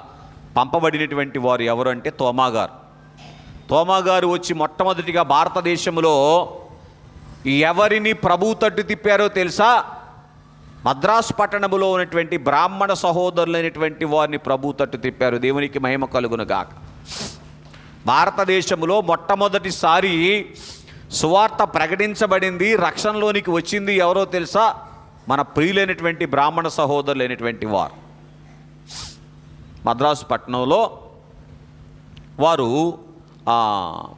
పంపబడినటువంటి వారు ఎవరు అంటే తోమా గారు. తోమా గారు వచ్చి మొట్టమొదటిగా భారతదేశంలో ఎవరిని ప్రభు తట్టు తిప్పారో తెలుసా? మద్రాసు పట్టణములో ఉన్నటువంటి బ్రాహ్మణ సహోదరులైనటువంటి వారిని ప్రభు తట్టు తిప్పారు. దేవునికి మహిమ కలుగునుగాక. భారతదేశంలో మొట్టమొదటిసారి సువార్త ప్రకటించబడింది, రక్షణలోనికి వచ్చింది ఎవరో తెలుసా? మన ప్రియులైనటువంటి బ్రాహ్మణ సహోదరులైనటువంటి వారు. మద్రాసు పట్టణంలో వారు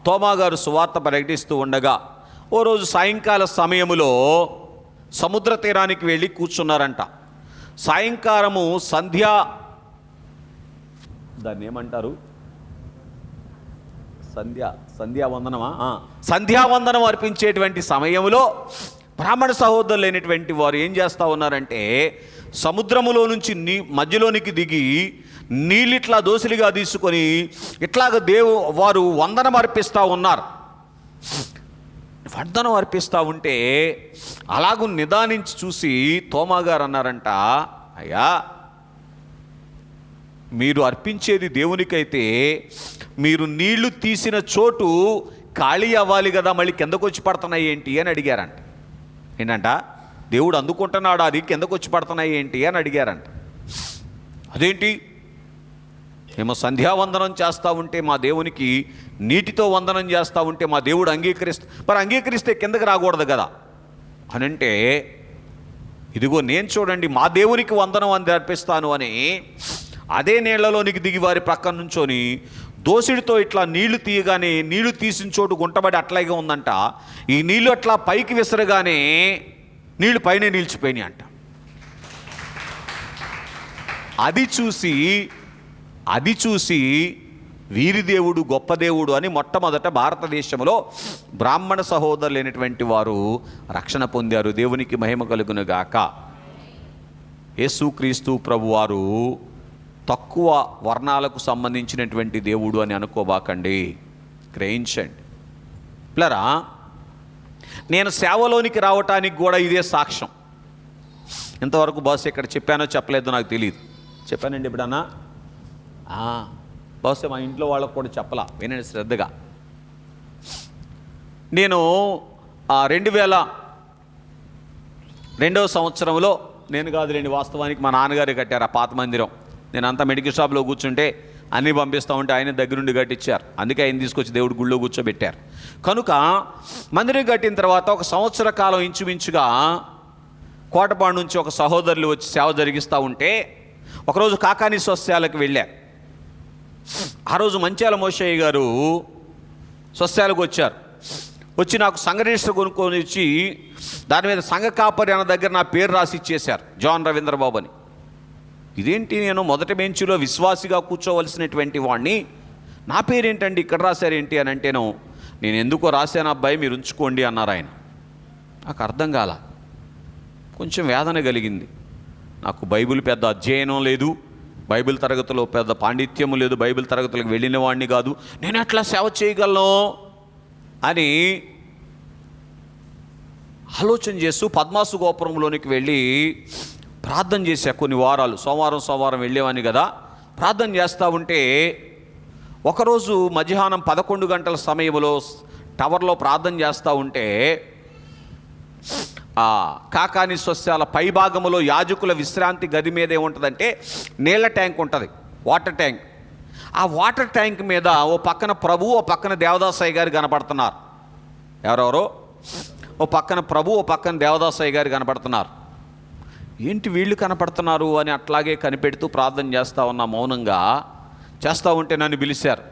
తోమా గారు సువార్త ప్రకటిస్తూ ఉండగా ఓ రోజు సాయంకాల సమయములో సముద్ర తీరానికి వెళ్ళి కూర్చున్నారంట. సాయంకాలము దాన్ని ఏమంటారు? సంధ్యావందనం అర్పించేటువంటి సమయంలో బ్రాహ్మణ సహోదరులు అయినటువంటి వారు ఏం చేస్తూ ఉన్నారంటే, సముద్రములో నుంచి మధ్యలోనికి దిగి నీళ్ళిట్లా దోసిలిగా తీసుకొని ఇట్లాగ వారు వందనం అర్పిస్తూ ఉన్నారు. వందనం అర్పిస్తూ ఉంటే అలాగూ నిదానించి చూసి తోమా గారు అన్నారంట, అయ్యా మీరు అర్పించేది దేవునికైతే మీరు నీళ్లు తీసిన చోటు ఖాళీ అవ్వాలి కదా, మళ్ళీ కిందకు వచ్చి పడుతున్నాయి ఏంటి అని అడిగారంట. ఏంటంట? దేవుడు అందుకుంటున్నాడు, అది కిందకు వచ్చి పడుతున్నాయి ఏంటి అని అడిగారంట. అదేంటి, మేము సంధ్యావందనం చేస్తూ ఉంటే మా దేవునికి నీటితో వందనం చేస్తూ ఉంటే మా దేవుడు అంగీకరిస్తే కిందకి రాకూడదు కదా అని అంటే, ఇదిగో నేను చూడండి మా దేవునికి వందనం అని అర్పిస్తాను అని అదే నీళ్లలోనికి దిగి వారి ప్రక్కన నుంచొని దోసిడితో ఇట్లా నీళ్లు తీయగానే నీళ్లు తీసిన చోటు గుంటబడి అట్లాగే ఉందంట. ఈ నీళ్లు అట్లా పైకి విసరగానే నీళ్లు పైన నిలిచిపోయినాయి అంట. అది చూసి వీరి దేవుడు గొప్ప దేవుడు అని మొట్టమొదట భారతదేశంలో బ్రాహ్మణ సహోదరులైనటువంటి వారు రక్షణ పొందారు. దేవునికి మహిమ కలుగునుగాక. యేసుక్రీస్తు ప్రభువారు తక్కువ వర్ణాలకు సంబంధించినటువంటి దేవుడు అని అనుకోబాకండి, గ్రహించండి. ప్లరా నేను సేవలోనికి రావటానికి కూడా ఇదే సాక్ష్యం. ఇంతవరకు బాస్ ఇక్కడ చెప్పానో చెప్పలేదో నాకు తెలియదు. చెప్పానండి ఎప్పుడన్నా? బహుశా మా ఇంట్లో వాళ్ళకు కూడా చెప్పలా, వినండి శ్రద్ధగా. నేను 2002వ సంవత్సరంలో నేను కాదులేండి, వాస్తవానికి మా నాన్నగారు కట్టారు ఆ పాత మందిరం. నేను అంతా మెడికల్ షాప్లో కూర్చుంటే అన్నీ పంపిస్తూ ఉంటే ఆయన దగ్గరుండి కట్టించారు. అందుకే ఆయన తీసుకొచ్చి దేవుడు గుళ్ళో కూర్చోబెట్టారు. కనుక మందిరం కట్టిన తర్వాత ఒక సంవత్సర కాలం ఇంచుమించుగా కోటపాడు నుంచి ఒక సహోదరులు వచ్చి సేవ జరిగిస్తూ ఉంటే ఒకరోజు కాకాని స్వస్థాలకు వెళ్ళారు. ఆ రోజు మంచాల మోషయ్య గారు స్వస్థాలకు వచ్చారు. వచ్చి నాకు సంఘ రిజిస్టర్ కొనుక్కొని వచ్చి దాని మీద సంఘ కాపరి అన్న దగ్గర నా పేరు రాసి ఇచ్చేశారు, జాన్ రవీంద్రబాబు అని. ఇదేంటి, నేను మొదటి బెంచ్లో విశ్వాసిగా కూర్చోవలసినటువంటి వాడిని నా పేరేంటండి ఇక్కడ రాశారేంటి అని అంటేను, నేను ఎందుకో రాశాను అబ్బాయి, మీరు ఉంచుకోండి అన్నారు ఆయన. నాకు అర్థం కాల, కొంచెం వేదన కలిగింది. నాకు బైబిల్ పెద్ద అధ్యయనం లేదు, బైబిల్ తరగతిలో పెద్ద పాండిత్యము లేదు, బైబిల్ తరగతులకు వెళ్ళిన వాడిని కాదు, నేను ఎట్లా సేవ చేయగలను అని ఆలోచన చేస్తూ పద్మాసు గోపురంలోనికి వెళ్ళి ప్రార్థన చేశా కొన్ని వారాలు. సోమవారం వెళ్ళేవాడిని కదా, ప్రార్థన చేస్తూ ఉంటే ఒకరోజు మధ్యాహ్నం 11 గంటల సమయంలో టవర్లో ప్రార్థన చేస్తూ ఉంటే ఆ కాకాని స్వస్థాల పై భాగంలో యాజకుల విశ్రాంతి గది మీద ఏముంటుందంటే నీళ్ళ ట్యాంక్ ఉంటుంది, వాటర్ ట్యాంక్. ఆ వాటర్ ట్యాంక్ మీద ఓ పక్కన ప్రభు, ఓ పక్కన దేవదాసయ్య గారు కనపడుతున్నారు. ఎవరెవరో ఓ పక్కన ప్రభు, ఓ పక్కన దేవదాసయ్య గారు కనపడుతున్నారు. ఏంటి వీళ్ళు కనపడుతున్నారు అని అట్లాగే కనిపెడుతూ ప్రార్థన చేస్తూ ఉన్నా. మౌనంగా చేస్తూ ఉంటే నన్ను పిలిచారు.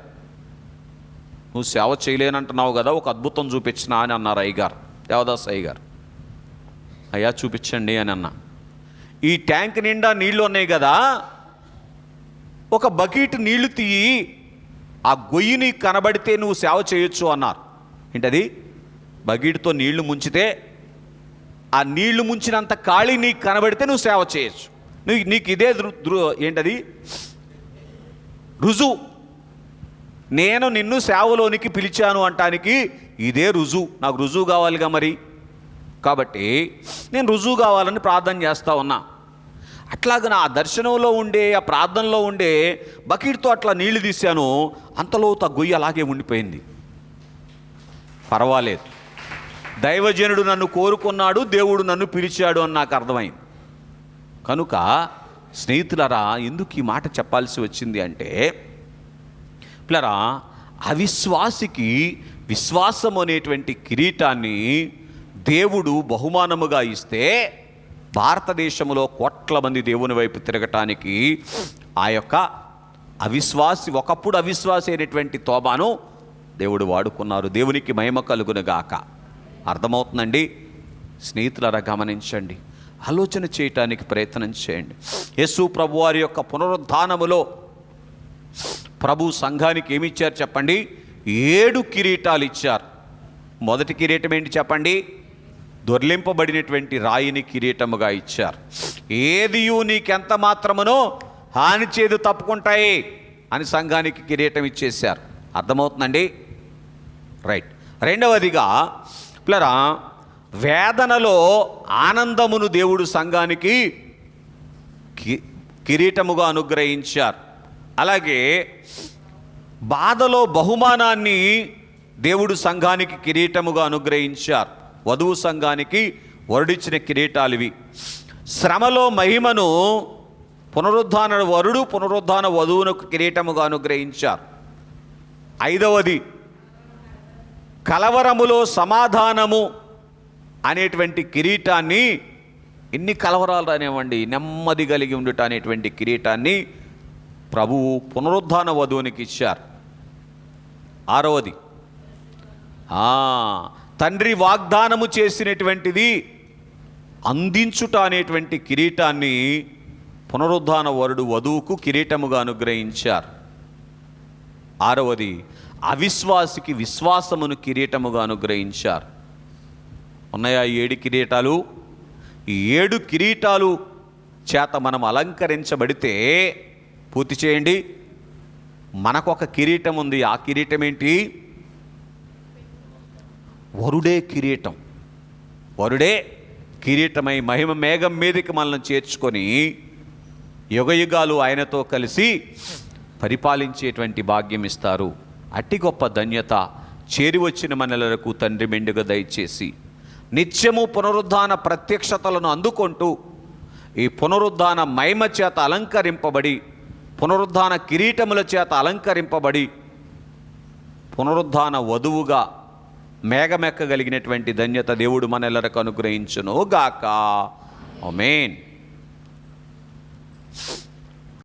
నువ్వు సేవ చేయలేనంటున్నావు కదా, ఒక అద్భుతం చూపించినా అని అన్నారు అయ్యగారు, దేవదాస్ అయ్యగారు. అయ్యా చూపించండి అని అన్నా. ఈ ట్యాంక్ నిండా నీళ్ళు ఉన్నాయి కదా, ఒక బకెట్ నీళ్లు తీయి, ఆ గొయ్యిని కనబడితే నువ్వు సేవ చేయొచ్చు అన్నారు. ఏంటది? బకెట్తో నీళ్లు ముంచితే ఆ నీళ్లు ముంచినంత ఖాళీ నీకు కనబడితే నువ్వు సేవ చేయొచ్చు. నీకు ఇదే ఏంటది రుజువు. నేను నిన్ను సేవలోనికి పిలిచాను అంటానికి ఇదే రుజువు. నాకు రుజువు కావాలిగా మరి, కాబట్టి నేను రుజువు కావాలని ప్రార్థన చేస్తూ ఉన్నా. అట్లాగా నా దర్శనంలో ఉండే, ఆ ప్రార్థనలో ఉండే బకెట్తో అట్లా నీళ్లు తీశాను. అంతలో గొయ్యి అలాగే ఉండిపోయింది. పర్వాలేదు, దైవజనుడు నన్ను కోరుకున్నాడు, దేవుడు నన్ను పిలిచాడు అని నాకు అర్థమైంది. కనుక స్నేహితులరా, ఎందుకు ఈ మాట చెప్పాల్సి వచ్చింది అంటే, పిల్లరా, అవిశ్వాసికి విశ్వాసం అనేటువంటి కిరీటాన్ని దేవుడు బహుమానముగా ఇస్తే భారతదేశంలో కోట్ల మంది దేవుని వైపు తిరగటానికి ఆ యొక్క అవిశ్వాసి, ఒకప్పుడు అవిశ్వాసి అయినటువంటి తోబాను దేవుడు వాడుకున్నారు. దేవునికి మహిమ కలుగునుగాక. అర్థమవుతుందండి? స్నేహితులారా గమనించండి, ఆలోచన చేయటానికి ప్రయత్నం చేయండి. యేసు ప్రభు వారి యొక్క పునరుద్ధానములో ప్రభు సంఘానికి ఏమి ఇచ్చారు చెప్పండి? 7 కిరీటాలు ఇచ్చారు. మొదటి కిరీటం ఏంటి చెప్పండి? దొర్లింపబడినటువంటి రాయిని కిరీటముగా ఇచ్చారు. ఏదియు నీకెంత మాత్రమునో హాని చేదు తప్పుకుంటాయి అని సంఘానికి కిరీటం ఇచ్చేశారు. అర్థమవుతుందండి? రైట్. రెండవదిగా పిల్లరా, వేదనలో ఆనందమును దేవుడు సంఘానికి కిరీటముగా అనుగ్రహించారు. అలాగే బాధలో బహుమానాన్ని దేవుడు సంఘానికి కిరీటముగా అనుగ్రహించారు. వధువు సంఘానికి వరుడిచ్చిన కిరీటాలు ఇవి. శ్రమలో మహిమను పునరుద్ధాన వరుడు, పునరుద్ధాన వధువునకు కిరీటముగా అనుగ్రహించారు. ఐదవది, కలవరములో సమాధానము అనేటువంటి కిరీటాన్ని, ఎన్ని కలవరాలు అనేవండి, నెమ్మది కలిగి ఉండుట అనేటువంటి కిరీటాన్ని ప్రభువు పునరుద్ధాన వధువునికి ఇచ్చారు. ఆరవది, తండ్రి వాగ్దానము చేసినటువంటిది అందించుట అనేటువంటి కిరీటాన్ని పునరుద్ధాన వరుడు వధువుకు కిరీటముగా అనుగ్రహించారు. ఆరవది, అవిశ్వాసికి విశ్వాసమును కిరీటముగా అనుగ్రహించారు. ఉన్నాయా 7 కిరీటాలు? ఈ 7 కిరీటాలు చేత మనం అలంకరించబడితే, పూర్తి చేయండి, మనకొక కిరీటం ఉంది. ఆ కిరీటం ఏంటి? వరుడే కిరీటం. వరుడే కిరీటమై మహిమ మేఘం మీదకి మనల్ని చేర్చుకొని యుగయుగాలు ఆయనతో కలిసి పరిపాలించేటువంటి భాగ్యం ఇస్తారు. అట్టి గొప్ప ధన్యత చేరి వచ్చిన మనలకు తండ్రి మెండుగా దయచేసి నిత్యము పునరుద్ధాన ప్రత్యక్షతలను అందుకుంటూ ఈ పునరుద్ధాన మహిమ చేత అలంకరింపబడి, పునరుద్ధాన కిరీటముల చేత అలంకరింపబడి, పునరుద్ధాన వధువుగా మేఘమెక్కగలిగినటువంటి ధన్యత దేవుడు మనెల్లరకు అనుగ్రహించును గాక. ఆమేన్.